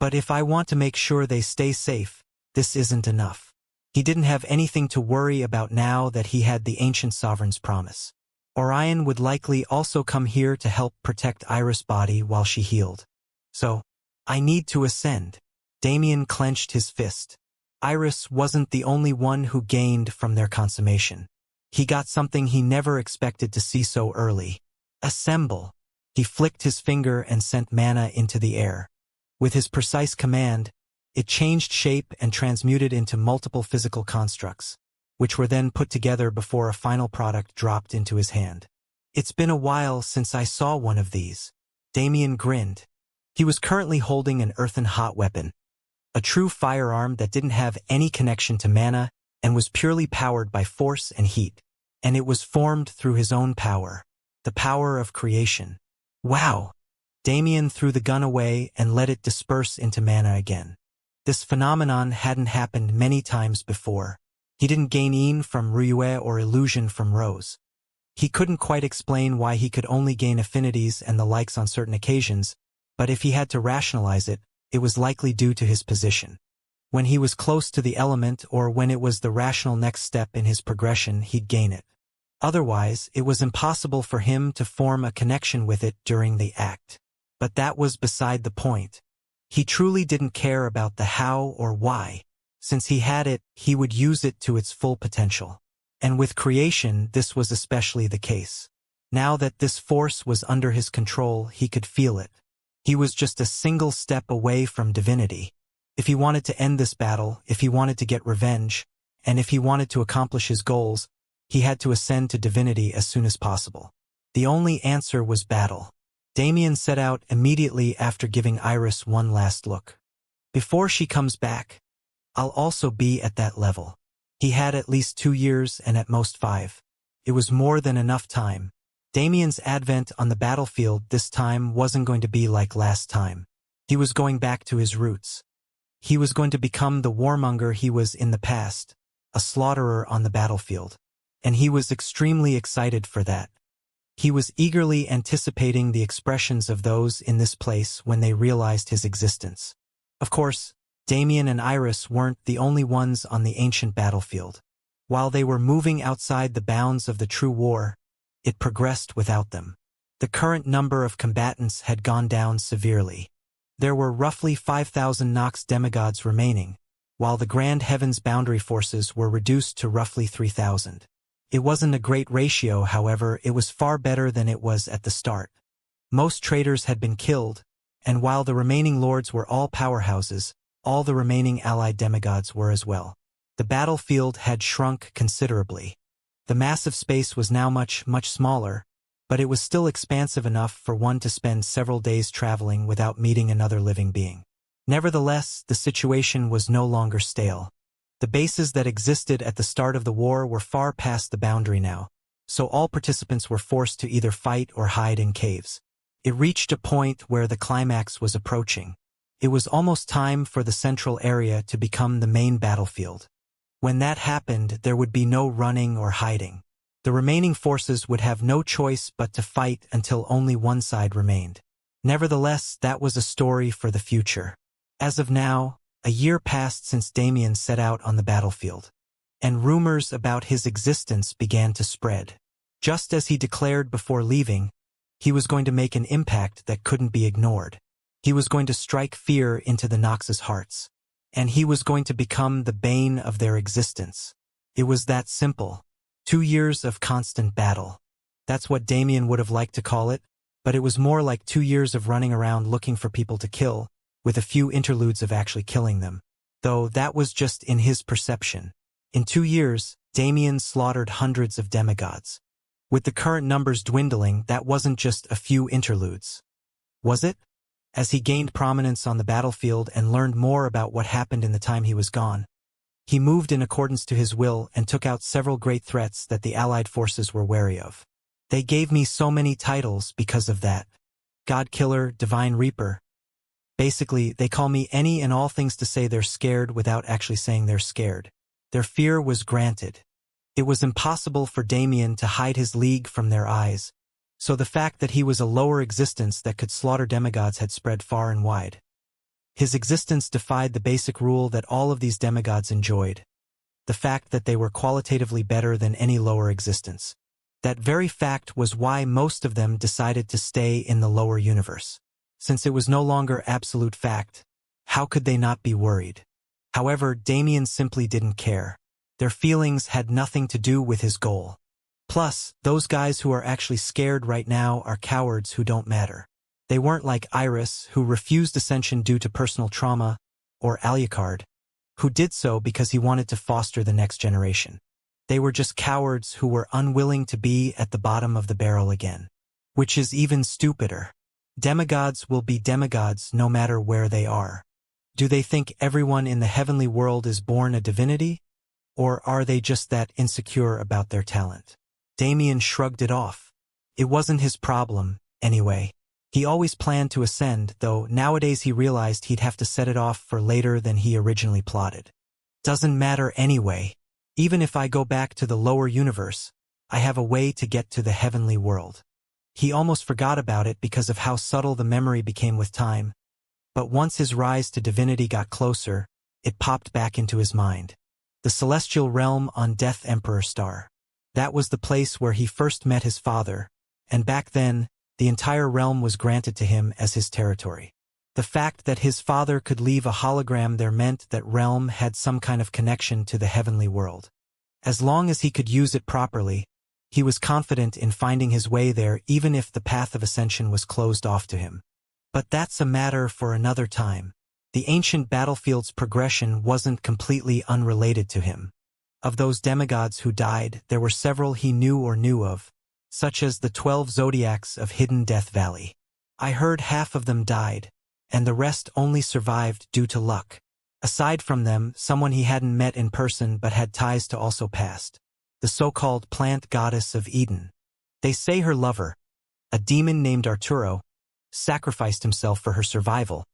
But if I want to make sure they stay safe, this isn't enough. He didn't have anything to worry about now that he had the ancient sovereign's promise. Orion would likely also come here to help protect Iris' body while she healed. So, I need to ascend. Damien clenched his fist. Iris wasn't the only one who gained from their consummation. He got something he never expected to see so early. Assemble. He flicked his finger and sent mana into the air. With his precise command, it changed shape and transmuted into multiple physical constructs, which were then put together before a final product dropped into his hand. It's been a while since I saw one of these. Damien grinned. He was currently holding an earthen hot weapon, a true firearm that didn't have any connection to mana and was purely powered by force and heat. And it was formed through his own power, the power of creation. Wow! Damien threw the gun away and let it disperse into mana again. This phenomenon hadn't happened many times before. He didn't gain Yin from Ruyue or illusion from Rose. He couldn't quite explain why he could only gain affinities and the likes on certain occasions, but if he had to rationalize it, it was likely due to his position. When he was close to the element or when it was the rational next step in his progression, he'd gain it. Otherwise, it was impossible for him to form a connection with it during the act. But that was beside the point. He truly didn't care about the how or why. Since he had it, he would use it to its full potential. And with creation, this was especially the case. Now that this force was under his control, he could feel it. He was just a single step away from divinity. If he wanted to end this battle, if he wanted to get revenge, and if he wanted to accomplish his goals, he had to ascend to divinity as soon as possible. The only answer was battle. Damien set out immediately after giving Iris one last look. Before she comes back, I'll also be at that level. He had at least 2 years and at most 5. It was more than enough time. Damien's advent on the battlefield this time wasn't going to be like last time. He was going back to his roots. He was going to become the warmonger he was in the past, a slaughterer on the battlefield. And he was extremely excited for that. He was eagerly anticipating the expressions of those in this place when they realized his existence. Of course, Damien and Iris weren't the only ones on the ancient battlefield. While they were moving outside the bounds of the true war, it progressed without them. The current number of combatants had gone down severely. There were roughly 5,000 Nox demigods remaining, while the Grand Heavens boundary forces were reduced to roughly 3,000. It wasn't a great ratio, however, it was far better than it was at the start. Most traitors had been killed, and while the remaining lords were all powerhouses, all the remaining allied demigods were as well. The battlefield had shrunk considerably. The massive space was now much, much smaller, but it was still expansive enough for one to spend several days traveling without meeting another living being. Nevertheless, the situation was no longer stale. The bases that existed at the start of the war were far past the boundary now, so all participants were forced to either fight or hide in caves. It reached a point where the climax was approaching. It was almost time for the central area to become the main battlefield. When that happened, there would be no running or hiding. The remaining forces would have no choice but to fight until only one side remained. Nevertheless, that was a story for the future. As of now, a year passed since Damien set out on the battlefield, and rumors about his existence began to spread. Just as he declared before leaving, he was going to make an impact that couldn't be ignored. He was going to strike fear into the Nox's hearts, and he was going to become the bane of their existence. It was that simple. 2 years of constant battle. That's what Damien would have liked to call it, but it was more like 2 years of running around looking for people to kill, with a few interludes of actually killing them. Though that was just in his perception. In 2 years, Damien slaughtered hundreds of demigods. With the current numbers dwindling, that wasn't just a few interludes. Was it? As he gained prominence on the battlefield and learned more about what happened in the time he was gone, he moved in accordance to his will and took out several great threats that the Allied forces were wary of. They gave me so many titles because of that. God Killer, Divine Reaper. Basically, they call me any and all things to say they're scared without actually saying they're scared. Their fear was granted. It was impossible for Damien to hide his league from their eyes, so the fact that he was a lower existence that could slaughter demigods had spread far and wide. His existence defied the basic rule that all of these demigods enjoyed, the fact that they were qualitatively better than any lower existence. That very fact was why most of them decided to stay in the lower universe. Since it was no longer absolute fact, how could they not be worried? However, Damien simply didn't care. Their feelings had nothing to do with his goal. Plus, those guys who are actually scared right now are cowards who don't matter. They weren't like Iris, who refused Ascension due to personal trauma, or Alucard, who did so because he wanted to foster the next generation. They were just cowards who were unwilling to be at the bottom of the barrel again. Which is even stupider. Demigods will be demigods no matter where they are. Do they think everyone in the heavenly world is born a divinity? Or are they just that insecure about their talent? Damien shrugged it off. It wasn't his problem, anyway. He always planned to ascend, though nowadays he realized he'd have to set it off for later than he originally plotted. Doesn't matter anyway. Even if I go back to the lower universe, I have a way to get to the heavenly world. He almost forgot about it because of how subtle the memory became with time. But once his rise to divinity got closer, it popped back into his mind. The celestial realm on Death Emperor Star. That was the place where he first met his father, and back then, the entire realm was granted to him as his territory. The fact that his father could leave a hologram there meant that realm had some kind of connection to the heavenly world. As long as he could use it properly, he was confident in finding his way there even if the path of ascension was closed off to him. But that's a matter for another time. The ancient battlefield's progression wasn't completely unrelated to him. Of those demigods who died, there were several he knew of, such as the 12 zodiacs of Hidden Death Valley. I heard half of them died, and the rest only survived due to luck. Aside from them, someone he hadn't met in person but had ties to also passed. The so-called plant goddess of Eden. They say her lover, a demon named Arturo, sacrificed himself for her survival,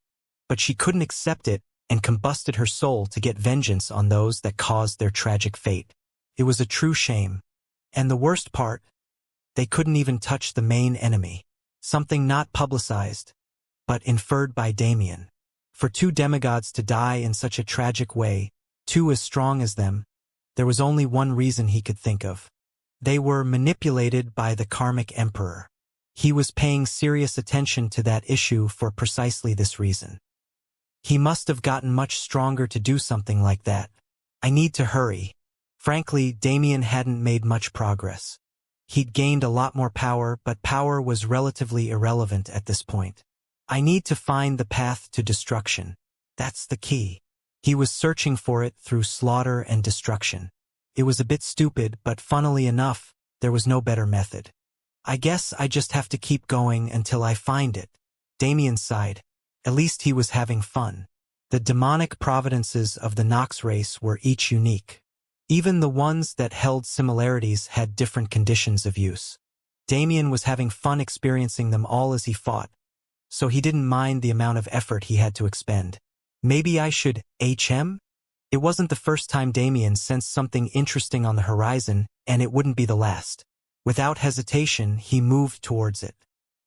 but she couldn't accept it and combusted her soul to get vengeance on those that caused their tragic fate. It was a true shame. And the worst part, they couldn't even touch the main enemy. Something not publicized, but inferred by Damien. For 2 demigods to die in such a tragic way, 2 as strong as them, there was only one reason he could think of. They were manipulated by the karmic emperor. He was paying serious attention to that issue for precisely this reason. He must have gotten much stronger to do something like that. I need to hurry. Frankly, Damien hadn't made much progress. He'd gained a lot more power, but power was relatively irrelevant at this point. I need to find the path to destruction. That's the key. He was searching for it through slaughter and destruction. It was a bit stupid, but funnily enough, there was no better method. I guess I just have to keep going until I find it. Damien sighed. At least he was having fun. The demonic providences of the Nox race were each unique. Even the ones that held similarities had different conditions of use. Damien was having fun experiencing them all as he fought, so he didn't mind the amount of effort he had to expend. Maybe I should HM? It wasn't the first time Damien sensed something interesting on the horizon, and it wouldn't be the last. Without hesitation, he moved towards it.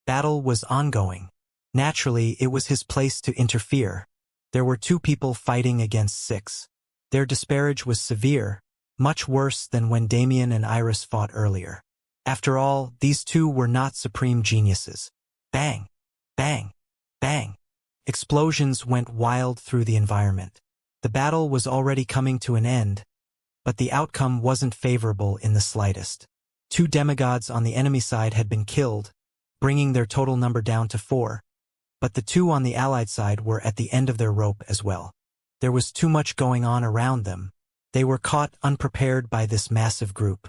Battle was ongoing. Naturally, it was his place to interfere. There were 2 people fighting against 6. Their disparage was severe, much worse than when Damien and Iris fought earlier. After all, these 2 were not supreme geniuses. Bang! Bang! Bang! Explosions went wild through the environment. The battle was already coming to an end, but the outcome wasn't favorable in the slightest. 2 demigods on the enemy side had been killed, bringing their total number down to 4, but the 2 on the allied side were at the end of their rope as well. There was too much going on around them. They were caught unprepared by this massive group.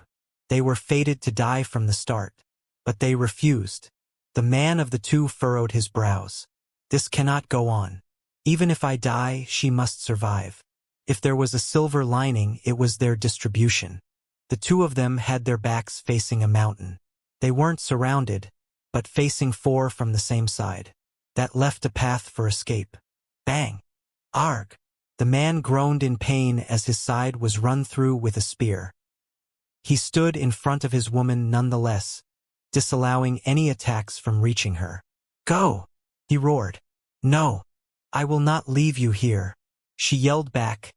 They were fated to die from the start, but they refused. The man of the 2 furrowed his brows. This cannot go on. Even if I die, she must survive. If there was a silver lining, it was their distribution. The 2 of them had their backs facing a mountain. They weren't surrounded, but facing 4 from the same side. That left a path for escape. Bang! Arg! The man groaned in pain as his side was run through with a spear. He stood in front of his woman nonetheless, disallowing any attacks from reaching her. Go! He roared. No! I will not leave you here. She yelled back,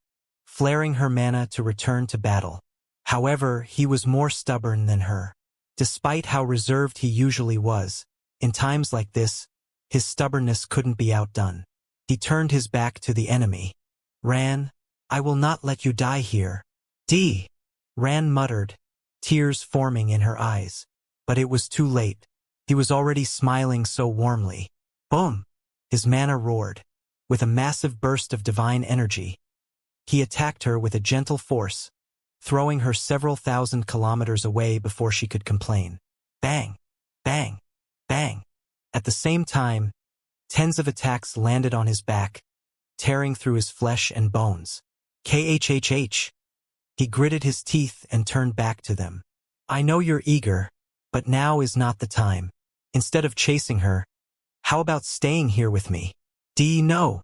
flaring her mana to return to battle. However, he was more stubborn than her. Despite how reserved he usually was, in times like this, his stubbornness couldn't be outdone. He turned his back to the enemy. Ran, I will not let you die here. D. Ran muttered, tears forming in her eyes. But it was too late. He was already smiling so warmly. Boom! His mana roared. With a massive burst of divine energy, he attacked her with a gentle force, throwing her several thousand kilometers away before she could complain. Bang! Bang! Bang! At the same time, tens of attacks landed on his back, tearing through his flesh and bones. KHHH! He gritted his teeth and turned back to them. I know you're eager, but now is not the time. Instead of chasing her, how about staying here with me? No!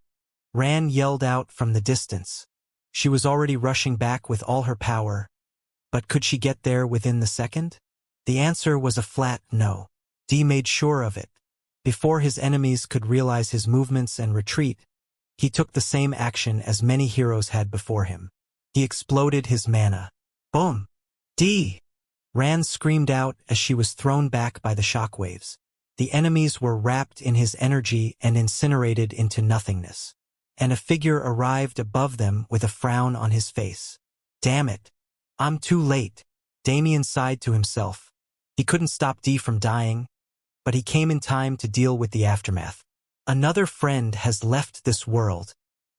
Ran yelled out from the distance. She was already rushing back with all her power, but could she get there within the second? The answer was a flat no. D made sure of it. Before his enemies could realize his movements and retreat, he took the same action as many heroes had before him. He exploded his mana. Boom! D! Ran screamed out as she was thrown back by the shockwaves. The enemies were wrapped in his energy and incinerated into nothingness. And a figure arrived above them with a frown on his face. Damn it! I'm too late. Damien sighed to himself. He couldn't stop D from dying, but he came in time to deal with the aftermath. Another friend has left this world.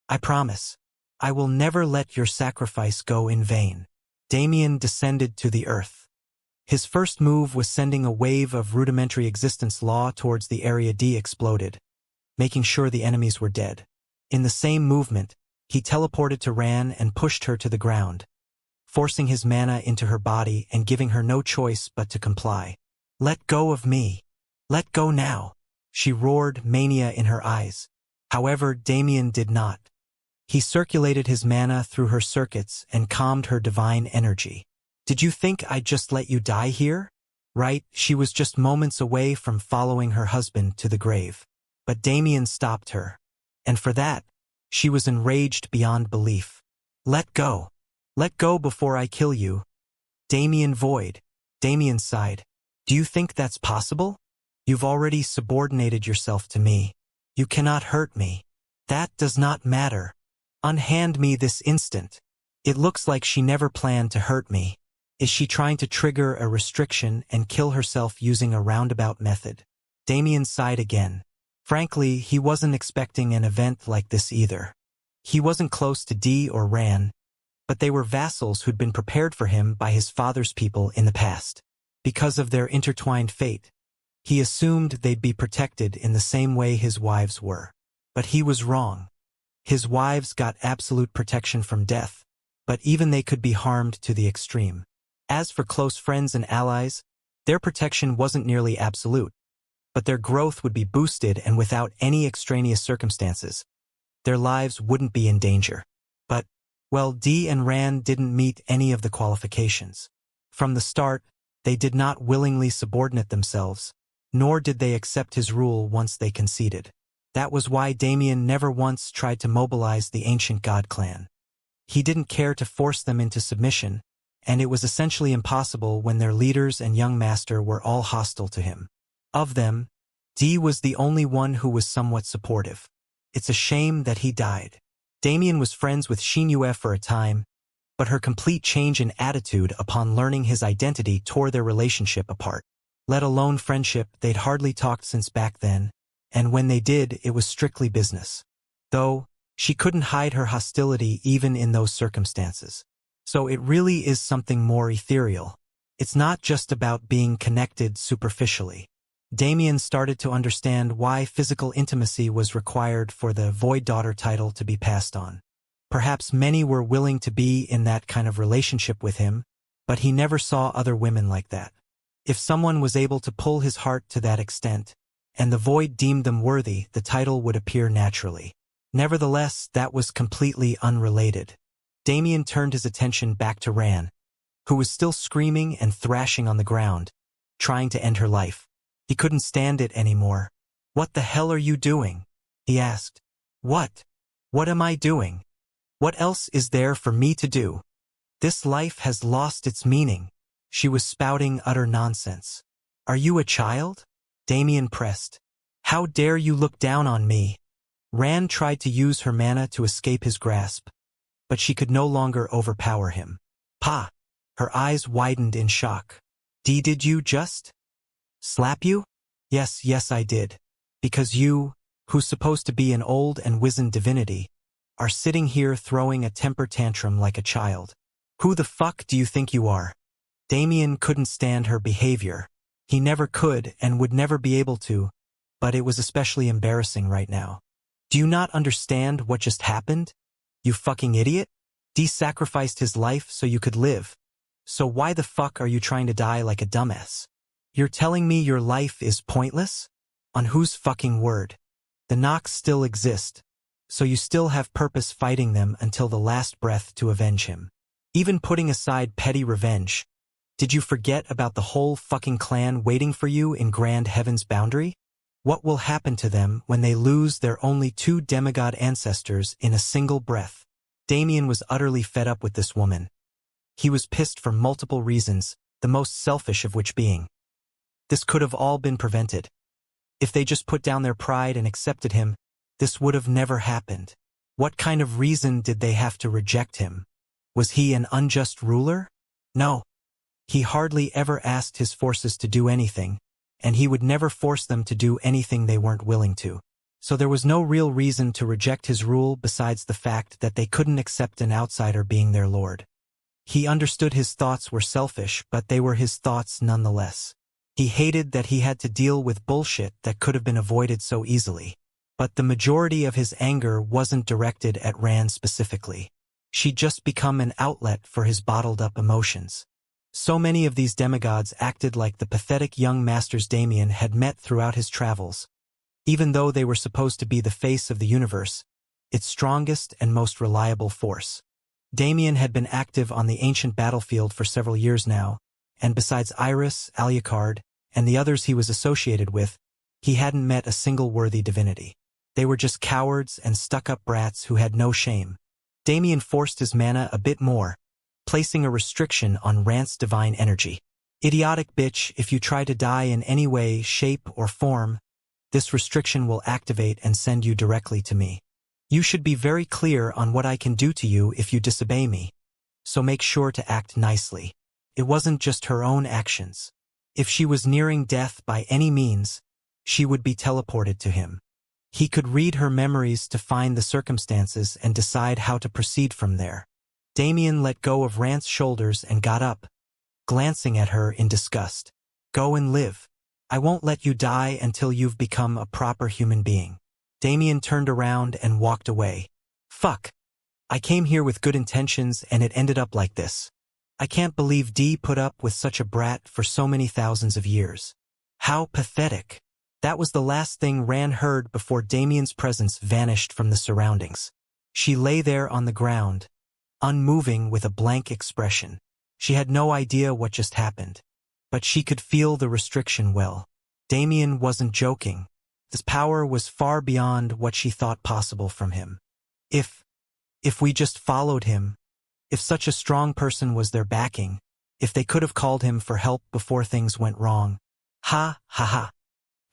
I promise. I will never let your sacrifice go in vain. Damien descended to the earth. His first move was sending a wave of rudimentary existence law towards the area D exploded, making sure the enemies were dead. In the same movement, he teleported to Ran and pushed her to the ground, forcing his mana into her body and giving her no choice but to comply. Let go of me. Let go now. She roared, mania in her eyes. However, Damien did not. He circulated his mana through her circuits and calmed her divine energy. Did you think I'd just let you die here? Right, she was just moments away from following her husband to the grave. But Damien stopped her. And for that, she was enraged beyond belief. Let go. Let go before I kill you. Damien sighed. Do you think that's possible? You've already subordinated yourself to me. You cannot hurt me. That does not matter. Unhand me this instant. It looks like she never planned to hurt me. Is she trying to trigger a restriction and kill herself using a roundabout method? Damien sighed again. Frankly, he wasn't expecting an event like this either. He wasn't close to D or Ran, but they were vassals who'd been prepared for him by his father's people in the past. Because of their intertwined fate, he assumed they'd be protected in the same way his wives were. But he was wrong. His wives got absolute protection from death, but even they could be harmed to the extreme. As for close friends and allies, their protection wasn't nearly absolute, but their growth would be boosted and without any extraneous circumstances. Their lives wouldn't be in danger. But, well, D and Ran didn't meet any of the qualifications. From the start, they did not willingly subordinate themselves, nor did they accept his rule once they conceded. That was why Damien never once tried to mobilize the ancient god clan. He didn't care to force them into submission, and it was essentially impossible when their leaders and young master were all hostile to him. Of them, Dee was the only one who was somewhat supportive. It's a shame that he died. Damien was friends with Xianxia for a time, but her complete change in attitude upon learning his identity tore their relationship apart. Let alone friendship, they'd hardly talked since back then, and when they did, it was strictly business. Though, she couldn't hide her hostility even in those circumstances. So it really is something more ethereal. It's not just about being connected superficially. Damien started to understand why physical intimacy was required for the Void Daughter title to be passed on. Perhaps many were willing to be in that kind of relationship with him, but he never saw other women like that. If someone was able to pull his heart to that extent, and the Void deemed them worthy, the title would appear naturally. Nevertheless, that was completely unrelated. Damien turned his attention back to Ran, who was still screaming and thrashing on the ground, trying to end her life. He couldn't stand it anymore. "What the hell are you doing?" he asked. "What? What am I doing? What else is there for me to do? This life has lost its meaning." She was spouting utter nonsense. "Are you a child?" Damien pressed. "How dare you look down on me?" Ran tried to use her mana to escape his grasp, but she could no longer overpower him. "Pa!" Her eyes widened in shock. Did you just slap you?" Yes, I did. Because you, who's supposed to be an old and wizened divinity, are sitting here throwing a temper tantrum like a child. Who the fuck do you think you are?" Damien couldn't stand her behavior. He never could and would never be able to, but it was especially embarrassing right now. "Do you not understand what just happened? You fucking idiot? Dee sacrificed his life so you could live. So why the fuck are you trying to die like a dumbass? You're telling me your life is pointless? On whose fucking word? The Nox still exist, so you still have purpose fighting them until the last breath to avenge him. Even putting aside petty revenge, did you forget about the whole fucking clan waiting for you in Grand Heaven's boundary? What will happen to them when they lose their only 2 demigod ancestors in a single breath?" Damien was utterly fed up with this woman. He was pissed for multiple reasons, the most selfish of which being, this could have all been prevented. If they just put down their pride and accepted him, this would have never happened. What kind of reason did they have to reject him? Was he an unjust ruler? No. He hardly ever asked his forces to do anything, and he would never force them to do anything they weren't willing to. So there was no real reason to reject his rule besides the fact that they couldn't accept an outsider being their lord. He understood his thoughts were selfish, but they were his thoughts nonetheless. He hated that he had to deal with bullshit that could have been avoided so easily. But the majority of his anger wasn't directed at Rand specifically. She'd just become an outlet for his bottled-up emotions. So many of these demigods acted like the pathetic young masters Damien had met throughout his travels. Even though they were supposed to be the face of the universe, its strongest and most reliable force. Damien had been active on the ancient battlefield for several years now, and besides Iris, Alucard, and the others he was associated with, he hadn't met a single worthy divinity. They were just cowards and stuck-up brats who had no shame. Damien forced his mana a bit more, placing a restriction on Rant's divine energy. "Idiotic bitch, if you try to die in any way, shape, or form, this restriction will activate and send you directly to me. You should be very clear on what I can do to you if you disobey me. So make sure to act nicely." It wasn't just her own actions. If she was nearing death by any means, she would be teleported to him. He could read her memories to find the circumstances and decide how to proceed from there. Damien let go of Rant's shoulders and got up, glancing at her in disgust. "Go and live. I won't let you die until you've become a proper human being." Damien turned around and walked away. "Fuck. I came here with good intentions and it ended up like this. I can't believe Dee put up with such a brat for so many thousands of years. How pathetic." That was the last thing Ran heard before Damien's presence vanished from the surroundings. She lay there on the ground, unmoving with a blank expression. She had no idea what just happened, but she could feel the restriction well. Damien wasn't joking. This power was far beyond what she thought possible from him. If we just followed him, if such a strong person was their backing, if they could have called him for help before things went wrong. Ha, ha, ha.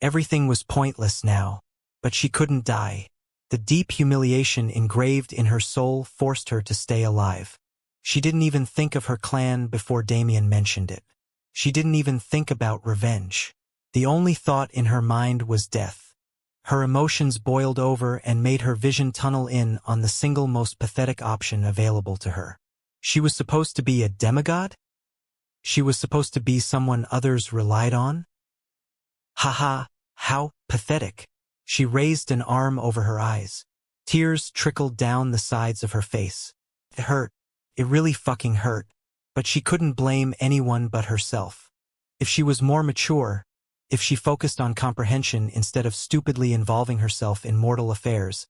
Everything was pointless now, but she couldn't die. The deep humiliation engraved in her soul forced her to stay alive. She didn't even think of her clan before Damien mentioned it. She didn't even think about revenge. The only thought in her mind was death. Her emotions boiled over and made her vision tunnel in on the single most pathetic option available to her. She was supposed to be a demigod? She was supposed to be someone others relied on? Haha, how pathetic. She raised an arm over her eyes. Tears trickled down the sides of her face. It hurt. It really fucking hurt. But she couldn't blame anyone but herself. If she was more mature, if she focused on comprehension instead of stupidly involving herself in mortal affairs,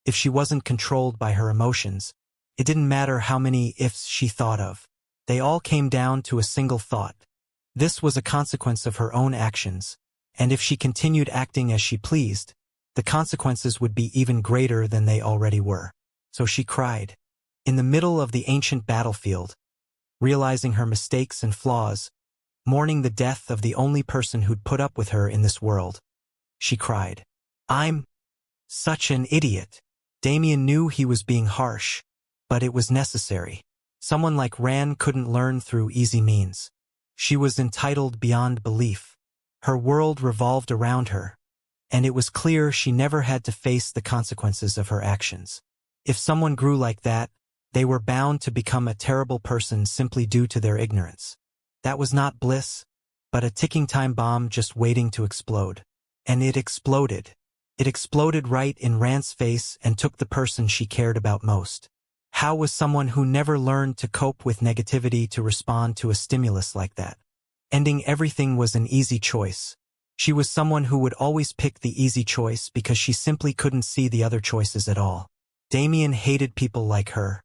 if she wasn't controlled by her emotions, it didn't matter how many ifs she thought of. They all came down to a single thought. This was a consequence of her own actions, and if she continued acting as she pleased, the consequences would be even greater than they already were. So she cried. In the middle of the ancient battlefield, realizing her mistakes and flaws, mourning the death of the only person who'd put up with her in this world, she cried, "I'm such an idiot." Damien knew he was being harsh, but it was necessary. Someone like Ran couldn't learn through easy means. She was entitled beyond belief. Her world revolved around her, and it was clear she never had to face the consequences of her actions. If someone grew like that, they were bound to become a terrible person simply due to their ignorance. That was not bliss, but a ticking time bomb just waiting to explode. And it exploded. It exploded right in Rand's face and took the person she cared about most. How was someone who never learned to cope with negativity to respond to a stimulus like that? Ending everything was an easy choice. She was someone who would always pick the easy choice because she simply couldn't see the other choices at all. Damien hated people like her.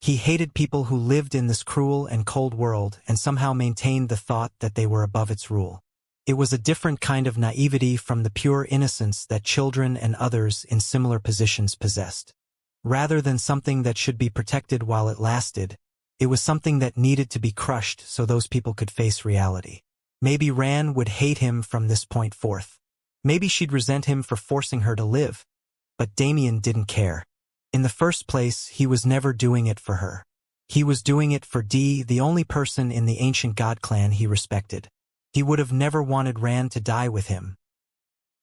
He hated people who lived in this cruel and cold world and somehow maintained the thought that they were above its rule. It was a different kind of naivety from the pure innocence that children and others in similar positions possessed. Rather than something that should be protected while it lasted, it was something that needed to be crushed so those people could face reality. Maybe Ran would hate him from this point forth. Maybe she'd resent him for forcing her to live. But Damien didn't care. In the first place, he was never doing it for her. He was doing it for Dee, the only person in the ancient god clan he respected. He would have never wanted Ran to die with him.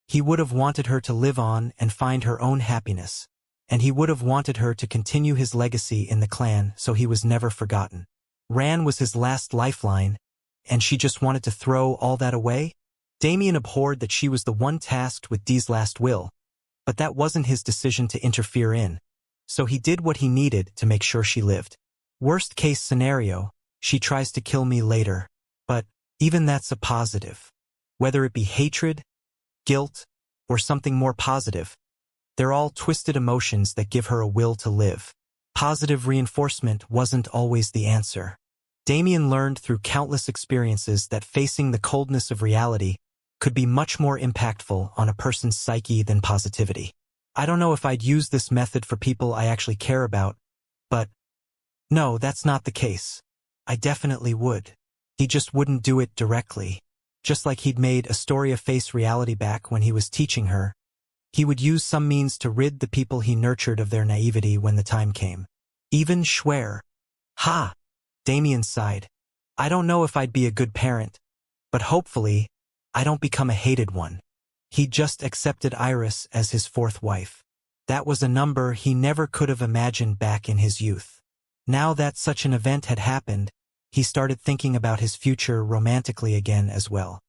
He would have wanted her to live on and find her own happiness. And he would have wanted her to continue his legacy in the clan so he was never forgotten. Ran was his last lifeline, and she just wanted to throw all that away? Damien abhorred that she was the one tasked with Dee's last will, but that wasn't his decision to interfere in, so he did what he needed to make sure she lived. Worst case scenario, she tries to kill me later, but even that's a positive. Whether it be hatred, guilt, or something more positive, they're all twisted emotions that give her a will to live. Positive reinforcement wasn't always the answer. Damien learned through countless experiences that facing the coldness of reality could be much more impactful on a person's psyche than positivity. I don't know if I'd use this method for people I actually care about, but no, that's not the case. I definitely would. He just wouldn't do it directly. Just like he'd made Astoria face reality back when he was teaching her, he would use some means to rid the people he nurtured of their naivety when the time came. Even Schwer. Ha! Damien sighed. I don't know if I'd be a good parent, but hopefully, I don't become a hated one. He just accepted Iris as his fourth wife. That was a number he never could have imagined back in his youth. Now that such an event had happened, he started thinking about his future romantically again as well.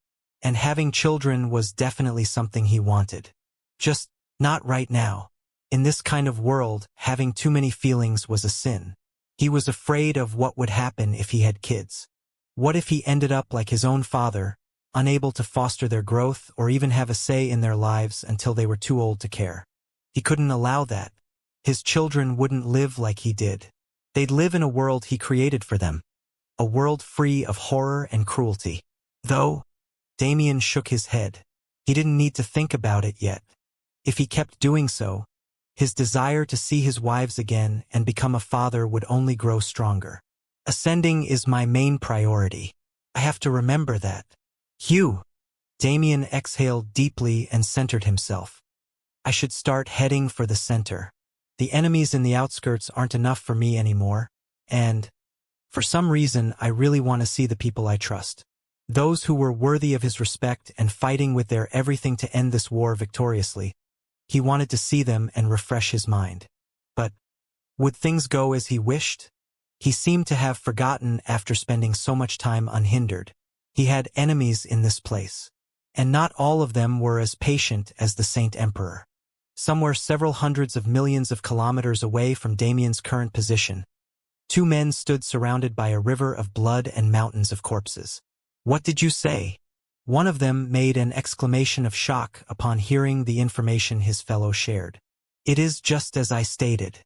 And having children was definitely something he wanted. Just not right now. In this kind of world, having too many feelings was a sin. He was afraid of what would happen if he had kids. What if he ended up like his own father, unable to foster their growth or even have a say in their lives until they were too old to care? He couldn't allow that. His children wouldn't live like he did. They'd live in a world he created for them. a world free of horror and cruelty. Though, Damien shook his head. He didn't need to think about it yet. If he kept doing so, his desire to see his wives again and become a father would only grow stronger. Ascending is my main priority. I have to remember that. Hugh. Damien exhaled deeply and centered himself. I should start heading for the center. The enemies in the outskirts aren't enough for me anymore, and, for some reason, I really want to see the people I trust. Those who were worthy of his respect and fighting with their everything to end this war victoriously. He wanted to see them and refresh his mind. But, would things go as he wished? He seemed to have forgotten after spending so much time unhindered. He had enemies in this place. And not all of them were as patient as the Saint Emperor. Some were several hundreds of millions of kilometers away from Damien's current position. Two men stood surrounded by a river of blood and mountains of corpses. What did you say? One of them made an exclamation of shock upon hearing the information his fellow shared. It is just as I stated.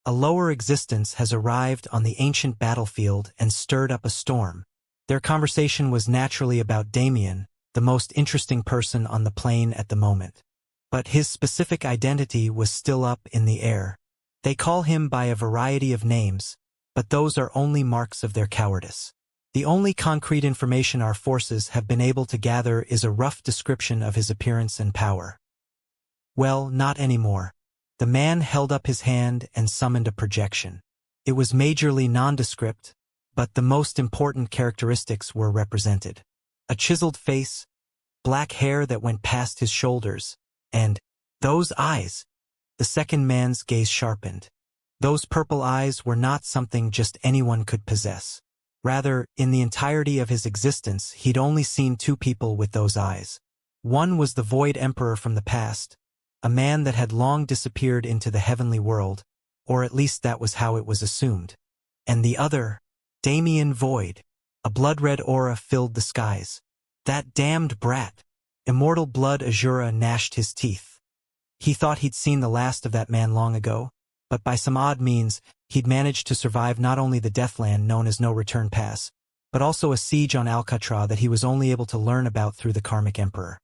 A lower existence has arrived on the ancient battlefield and stirred up a storm. Their conversation was naturally about Damien, the most interesting person on the plane at the moment. But his specific identity was still up in the air. They call him by a variety of names, but those are only marks of their cowardice. The only concrete information our forces have been able to gather is a rough description of his appearance and power. Well, not anymore. The man held up his hand and summoned a projection. It was majorly nondescript, but the most important characteristics were represented. A chiseled face, black hair that went past his shoulders, and those eyes. The second man's gaze sharpened. Those purple eyes were not something just anyone could possess. Rather, in the entirety of his existence, he'd only seen two people with those eyes. One was the Void Emperor from the past, a man that had long disappeared into the heavenly world, or at least that was how it was assumed. And the other, Damien Void. A blood-red aura filled the skies. That damned brat. Immortal Blood Azura gnashed his teeth. He thought he'd seen the last of that man long ago, but by some odd means, he'd managed to survive not only the Deathland known as No Return Pass, but also a siege on Alcatraz that he was only able to learn about through the Karmic Emperor.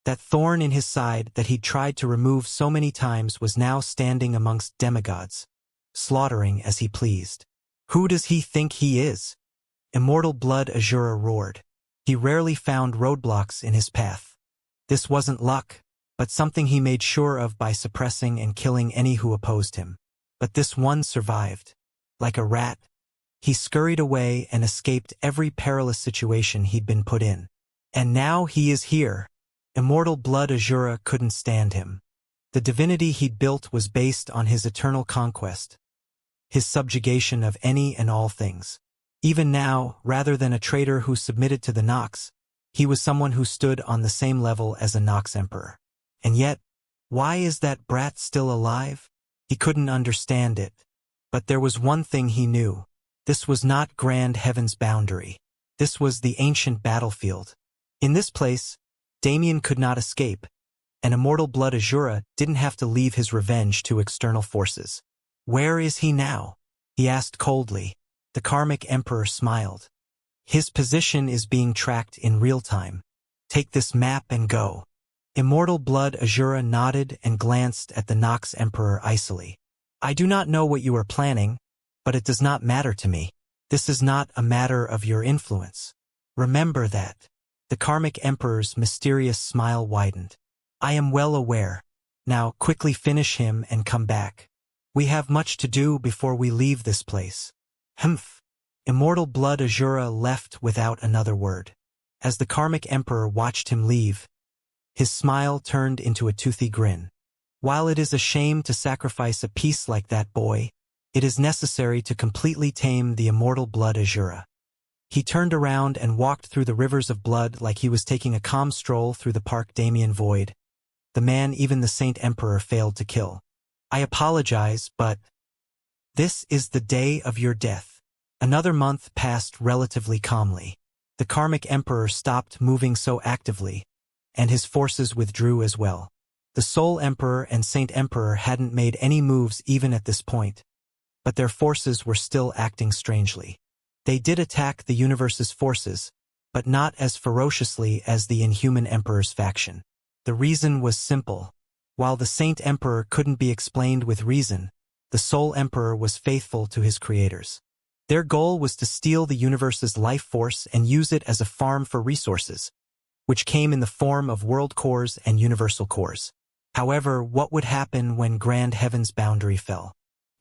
That thorn in his side that he'd tried to remove so many times was now standing amongst demigods, slaughtering as he pleased. Who does he think he is? Immortal Blood Azura roared. He rarely found roadblocks in his path. This wasn't luck, but something he made sure of by suppressing and killing any who opposed him. But this one survived. Like a rat, he scurried away and escaped every perilous situation he'd been put in. And now he is here. Immortal Blood Azura couldn't stand him. The divinity he'd built was based on his eternal conquest, his subjugation of any and all things. Even now, rather than a traitor who submitted to the Nox, he was someone who stood on the same level as a Nox Emperor. And yet, why is that brat still alive? He couldn't understand it. But there was one thing he knew. This was not Grand Heaven's boundary. This was the ancient battlefield. In this place, Damien could not escape, and Immortal Blood Azura didn't have to leave his revenge to external forces. Where is he now? He asked coldly. The Karmic Emperor smiled. His position is being tracked in real time. Take this map and go. Immortal Blood Azura nodded and glanced at the Nox Emperor icily. I do not know what you are planning, but it does not matter to me. This is not a matter of your influence. Remember that. The Karmic Emperor's mysterious smile widened. I am well aware. Now quickly finish him and come back. We have much to do before we leave this place. Humph. Immortal Blood Azura left without another word. As the Karmic Emperor watched him leave, his smile turned into a toothy grin. While it is a shame to sacrifice a piece like that boy, it is necessary to completely tame the Immortal Blood Azura. He turned around and walked through the rivers of blood like he was taking a calm stroll through the park Damien Void, the man even the Saint Emperor failed to kill. I apologize, but this is the day of your death. Another month passed relatively calmly. The Karmic Emperor stopped moving so actively, and his forces withdrew as well. The Soul Emperor and Saint Emperor hadn't made any moves even at this point, but their forces were still acting strangely. They did attack the universe's forces, but not as ferociously as the Inhuman Emperor's faction. The reason was simple. While the Saint Emperor couldn't be explained with reason, the Soul Emperor was faithful to his creators. Their goal was to steal the universe's life force and use it as a farm for resources, which came in the form of world cores and universal cores. However, what would happen when Grand Heaven's boundary fell?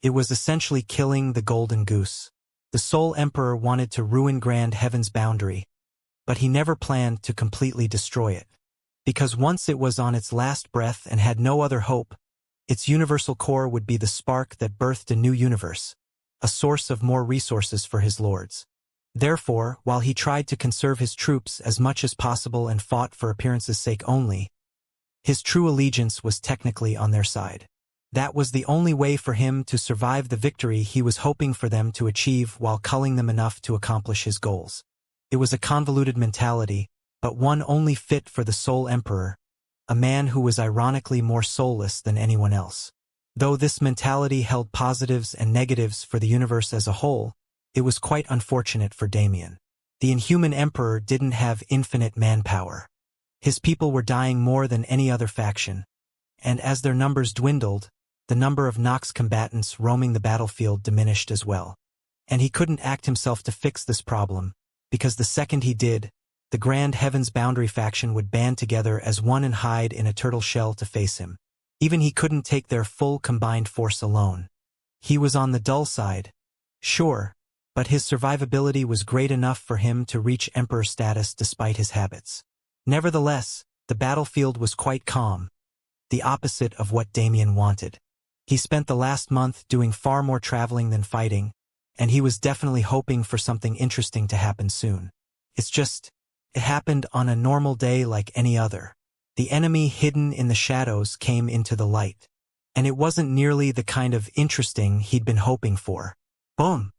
It was essentially killing the golden goose. The Soul Emperor wanted to ruin Grand Heaven's boundary, but he never planned to completely destroy it. Because once it was on its last breath and had no other hope, its universal core would be the spark that birthed a new universe, a source of more resources for his lords. Therefore, while he tried to conserve his troops as much as possible and fought for appearance's sake only, his true allegiance was technically on their side. That was the only way for him to survive the victory he was hoping for them to achieve while culling them enough to accomplish his goals. It was a convoluted mentality, but one only fit for the Soul Emperor, a man who was ironically more soulless than anyone else. Though this mentality held positives and negatives for the universe as a whole, it was quite unfortunate for Damien. The Inhuman Emperor didn't have infinite manpower. His people were dying more than any other faction, and as their numbers dwindled, the number of Nox combatants roaming the battlefield diminished as well. And he couldn't act himself to fix this problem, because the second he did, the Grand Heaven's boundary faction would band together as one and hide in a turtle shell to face him. Even he couldn't take their full combined force alone. He was on the dull side, sure, but his survivability was great enough for him to reach Emperor status despite his habits. Nevertheless, the battlefield was quite calm, the opposite of what Damien wanted. He spent the last month doing far more traveling than fighting, and he was definitely hoping for something interesting to happen soon. It happened on a normal day like any other. The enemy hidden in the shadows came into the light. And it wasn't nearly the kind of interesting he'd been hoping for. Boom!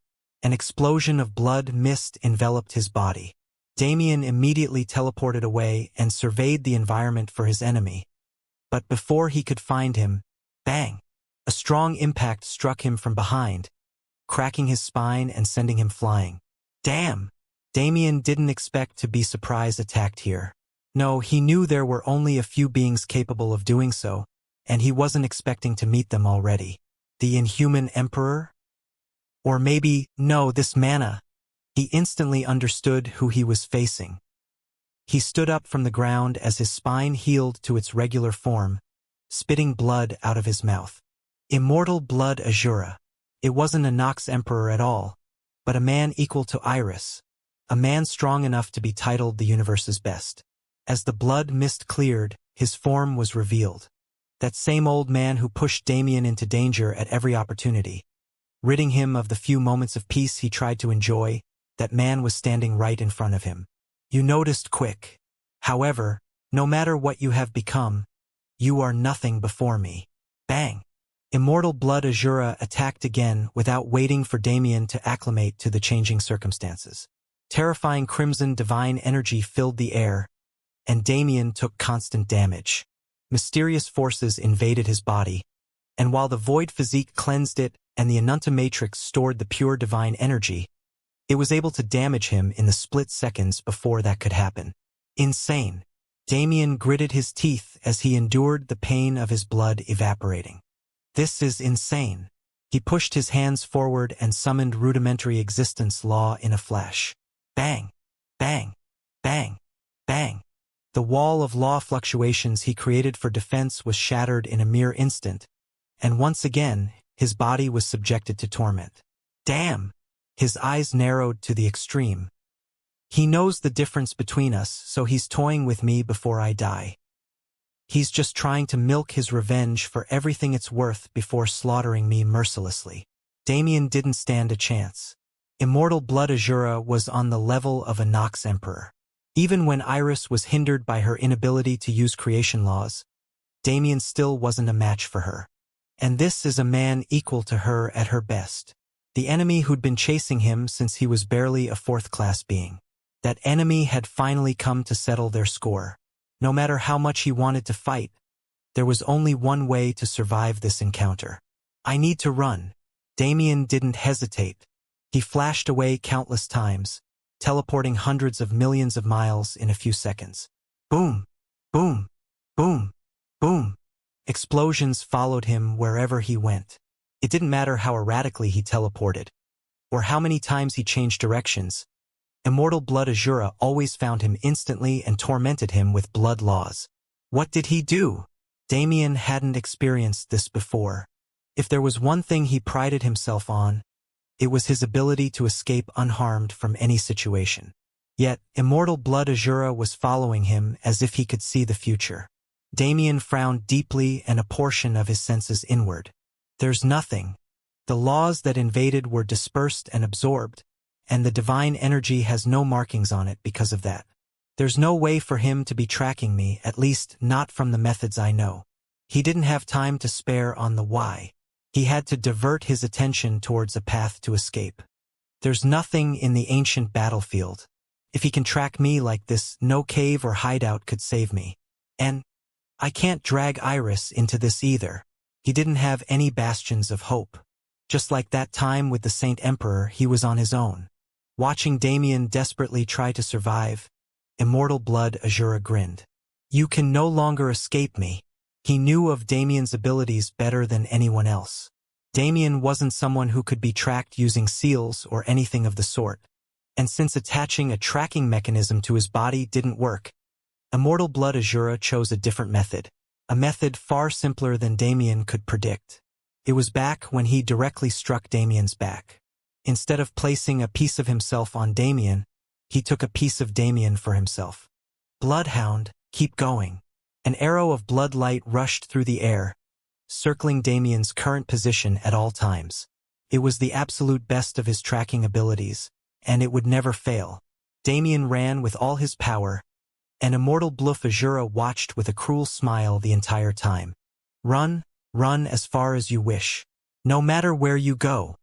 An explosion of blood mist enveloped his body. Damien immediately teleported away and surveyed the environment for his enemy. But before he could find him, bang! A strong impact struck him from behind, cracking his spine and sending him flying. Damn! Damien didn't expect to be surprise attacked here. No, he knew there were only a few beings capable of doing so, and he wasn't expecting to meet them already. The Inhuman Emperor? Or maybe, no, this mana. He instantly understood who he was facing. He stood up from the ground as his spine healed to its regular form, spitting blood out of his mouth. Immortal Blood Azura. It wasn't a Nox Emperor at all, but a man equal to Iris. A man strong enough to be titled the universe's best. As the blood mist cleared, his form was revealed. That same old man who pushed Damien into danger at every opportunity. Ridding him of the few moments of peace he tried to enjoy, that man was standing right in front of him. You noticed quick. However, no matter what you have become, you are nothing before me. Bang! Immortal Blood Azura attacked again without waiting for Damien to acclimate to the changing circumstances. Terrifying crimson divine energy filled the air, and Damien took constant damage. Mysterious forces invaded his body, and while the void physique cleansed it and the Anunta matrix stored the pure divine energy, it was able to damage him in the split seconds before that could happen. Insane. Damien gritted his teeth as he endured the pain of his blood evaporating. This is insane. He pushed his hands forward and summoned rudimentary existence law in a flash. Bang! Bang! Bang! Bang! The wall of law fluctuations he created for defense was shattered in a mere instant, and once again, his body was subjected to torment. Damn! His eyes narrowed to the extreme. He knows the difference between us, so he's toying with me before I die. He's just trying to milk his revenge for everything it's worth before slaughtering me mercilessly. Damien didn't stand a chance. Immortal Blood Azura was on the level of a Nox Emperor. Even when Iris was hindered by her inability to use creation laws, Damien still wasn't a match for her. And this is a man equal to her at her best. The enemy who'd been chasing him since he was barely a fourth-class being. That enemy had finally come to settle their score. No matter how much he wanted to fight, there was only one way to survive this encounter. I need to run. Damien didn't hesitate. He flashed away countless times, teleporting hundreds of millions of miles in a few seconds. Boom! Boom! Boom! Boom! Explosions followed him wherever he went. It didn't matter how erratically he teleported, or how many times he changed directions. Immortal Blood Azura always found him instantly and tormented him with blood laws. What did he do? Damien hadn't experienced this before. If there was one thing he prided himself on, it was his ability to escape unharmed from any situation. Yet, Immortal Blood Azura was following him as if he could see the future. Damien frowned deeply and a portion of his senses inward. There's nothing. The laws that invaded were dispersed and absorbed, and the divine energy has no markings on it because of that. There's no way for him to be tracking me, at least not from the methods I know. He didn't have time to spare on the why. He had to divert his attention towards a path to escape. There's nothing in the ancient battlefield. If he can track me like this, no cave or hideout could save me. And I can't drag Iris into this either. He didn't have any bastions of hope. Just like that time with the Saint Emperor, he was on his own. Watching Damien desperately try to survive, Immortal Blood Azura grinned. You can no longer escape me. He knew of Damien's abilities better than anyone else. Damien wasn't someone who could be tracked using seals or anything of the sort. And since attaching a tracking mechanism to his body didn't work, Immortal Blood Azura chose a different method. A method far simpler than Damien could predict. It was back when he directly struck Damien's back. Instead of placing a piece of himself on Damien, he took a piece of Damien for himself. Bloodhound, keep going. An arrow of blood light rushed through the air, circling Damien's current position at all times. It was the absolute best of his tracking abilities, and it would never fail. Damien ran with all his power, and Immortal Blood Azura watched with a cruel smile the entire time. Run, run as far as you wish. No matter where you go.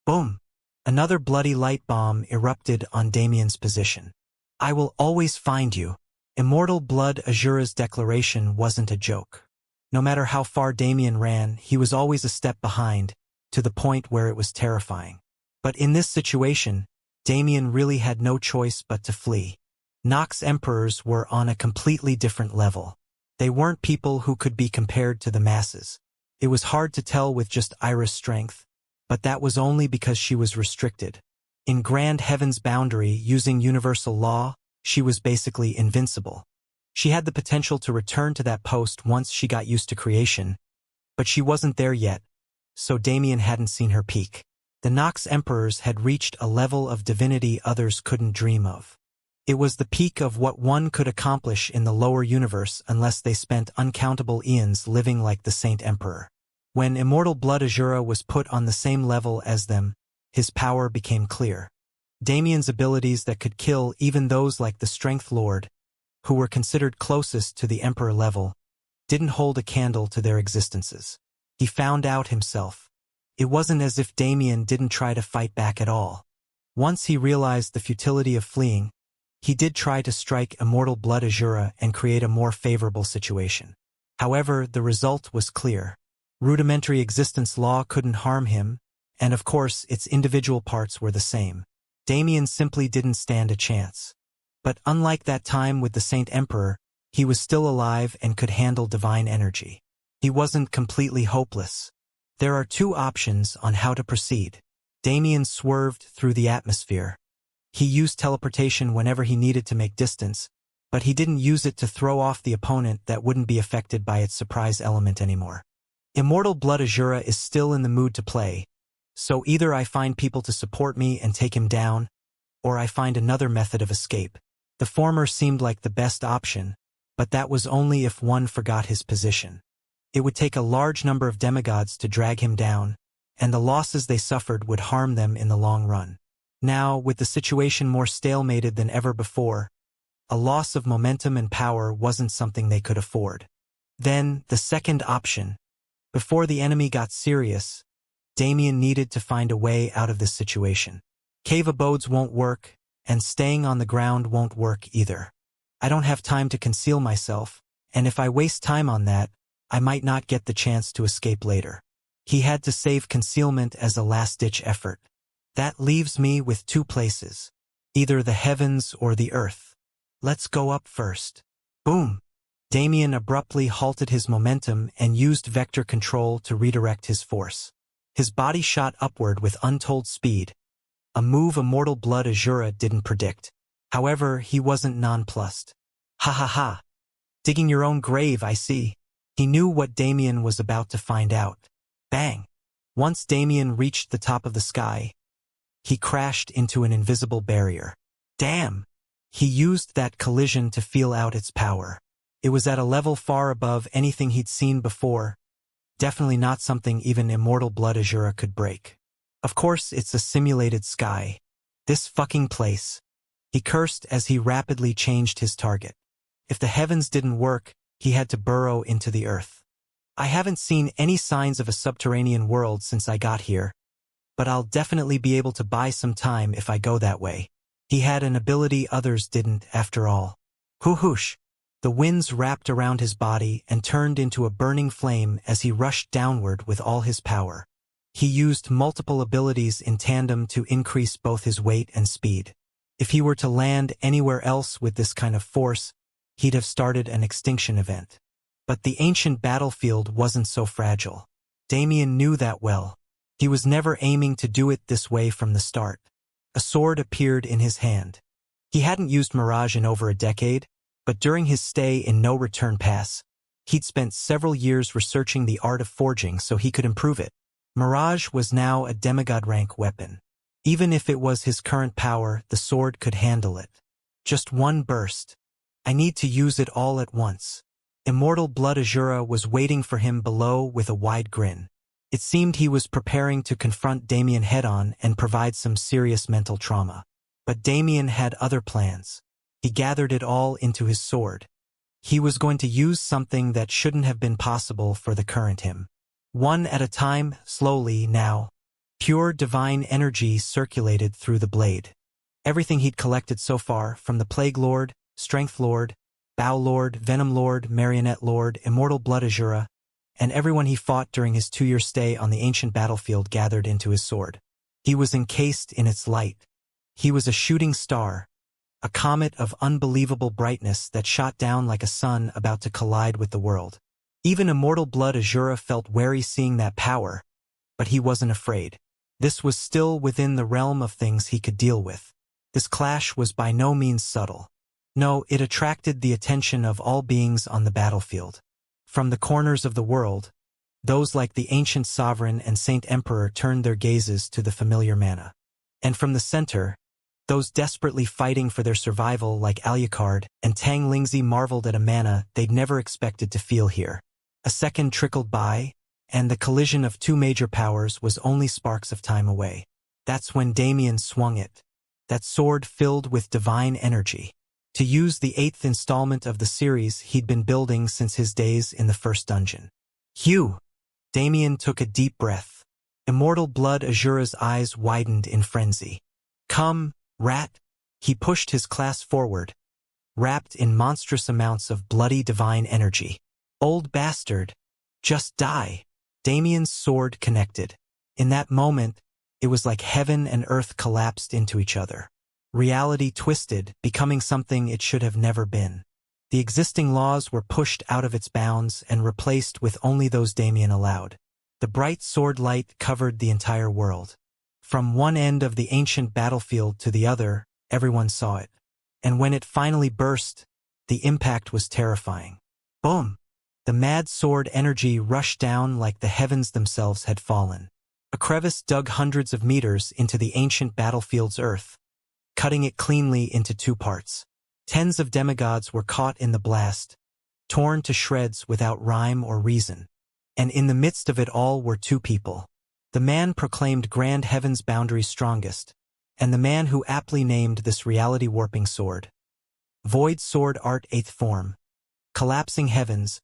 Boom! Another bloody light bomb erupted on Damien's position. I will always find you. Immortal Blood Azura's declaration wasn't a joke. No matter how far Damien ran, he was always a step behind, to the point where it was terrifying. But in this situation, Damien really had no choice but to flee. Nox Emperors were on a completely different level. They weren't people who could be compared to the masses. It was hard to tell with just Iris' strength, but that was only because she was restricted. In Grand Heaven's boundary, using universal law, she was basically invincible. She had the potential to return to that post once she got used to creation, but she wasn't there yet, so Damien hadn't seen her peak. The Nox Emperors had reached a level of divinity others couldn't dream of. It was the peak of what one could accomplish in the lower universe unless they spent uncountable eons living like the Saint Emperor. When Immortal Blood Azura was put on the same level as them, his power became clear. Damien's abilities that could kill even those like the Strength Lord, who were considered closest to the Emperor level, didn't hold a candle to their existences. He found out himself. It wasn't as if Damien didn't try to fight back at all. Once he realized the futility of fleeing, he did try to strike Immortal Blood Azura and create a more favorable situation. However, the result was clear. Rudimentary existence law couldn't harm him, and of course its individual parts were the same. Damien simply didn't stand a chance. But unlike that time with the Saint Emperor, he was still alive and could handle divine energy. He wasn't completely hopeless. There are two options on how to proceed. Damien swerved through the atmosphere. He used teleportation whenever he needed to make distance, but he didn't use it to throw off the opponent that wouldn't be affected by its surprise element anymore. Immortal Blood Azura is still in the mood to play, so either I find people to support me and take him down, or I find another method of escape. The former seemed like the best option, but that was only if one forgot his position. It would take a large number of demigods to drag him down, and the losses they suffered would harm them in the long run. Now, with the situation more stalemated than ever before, a loss of momentum and power wasn't something they could afford. Then, the second option. Before the enemy got serious, Damien needed to find a way out of this situation. Cave abodes won't work, and staying on the ground won't work either. I don't have time to conceal myself, and if I waste time on that, I might not get the chance to escape later. He had to save concealment as a last-ditch effort. That leaves me with two places. Either the heavens or the earth. Let's go up first. Boom! Damien abruptly halted his momentum and used vector control to redirect his force. His body shot upward with untold speed, a move Immortal Blood Azura didn't predict. However, he wasn't nonplussed. Ha ha ha! Digging your own grave, I see. He knew what Damien was about to find out. Bang! Once Damien reached the top of the sky, he crashed into an invisible barrier. Damn! He used that collision to feel out its power. It was at a level far above anything he'd seen before. Definitely not something even Immortal Blood Azura could break. Of course, it's a simulated sky. This fucking place. He cursed as he rapidly changed his target. If the heavens didn't work, he had to burrow into the earth. I haven't seen any signs of a subterranean world since I got here, but I'll definitely be able to buy some time if I go that way. He had an ability others didn't, after all. Whoosh! The winds wrapped around his body and turned into a burning flame as he rushed downward with all his power. He used multiple abilities in tandem to increase both his weight and speed. If he were to land anywhere else with this kind of force, he'd have started an extinction event. But the ancient battlefield wasn't so fragile. Damien knew that well. He was never aiming to do it this way from the start. A sword appeared in his hand. He hadn't used Mirage in over a decade, but during his stay in No Return Pass, he'd spent several years researching the art of forging so he could improve it. Mirage was now a demigod-rank weapon. Even if it was his current power, the sword could handle it. Just one burst. I need to use it all at once. Immortal Blood Azura was waiting for him below with a wide grin. It seemed he was preparing to confront Damien head-on and provide some serious mental trauma. But Damien had other plans. He gathered it all into his sword. He was going to use something that shouldn't have been possible for the current him. One at a time, slowly now. Pure divine energy circulated through the blade. Everything he'd collected so far, from the Plague Lord, Strength Lord, Bow Lord, Venom Lord, Marionette Lord, Immortal Blood Azura, and everyone he fought during his 2-year stay on the ancient battlefield gathered into his sword. He was encased in its light. He was a shooting star, a comet of unbelievable brightness that shot down like a sun about to collide with the world. Even Immortal Blood Azura felt wary seeing that power, but he wasn't afraid. This was still within the realm of things he could deal with. This clash was by no means subtle. No, it attracted the attention of all beings on the battlefield. From the corners of the world, those like the ancient sovereign and Saint Emperor turned their gazes to the familiar mana. And from the center, those desperately fighting for their survival like Alucard and Tang Lingzi marveled at a mana they'd never expected to feel here. A second trickled by, and the collision of two major powers was only sparks of time away. That's when Damien swung it. That sword filled with divine energy. To use the 8th installment of the series he'd been building since his days in the first dungeon. Hugh! Damien took a deep breath. Immortal Blood Azura's eyes widened in frenzy. Come, rat! He pushed his class forward, wrapped in monstrous amounts of bloody divine energy. Old bastard! Just die! Damien's sword connected. In that moment, it was like heaven and earth collapsed into each other. Reality twisted, becoming something it should have never been. The existing laws were pushed out of its bounds and replaced with only those Damien allowed. The bright sword light covered the entire world. From one end of the ancient battlefield to the other, everyone saw it. And when it finally burst, the impact was terrifying. Boom! The mad sword energy rushed down like the heavens themselves had fallen. A crevice dug hundreds of meters into the ancient battlefield's earth, cutting it cleanly into two parts. Tens of demigods were caught in the blast, torn to shreds without rhyme or reason. And in the midst of it all were two people. The man proclaimed Grand Heaven's boundaries strongest, and the man who aptly named this reality-warping sword. Void Sword Art 8th Form. Collapsing heavens,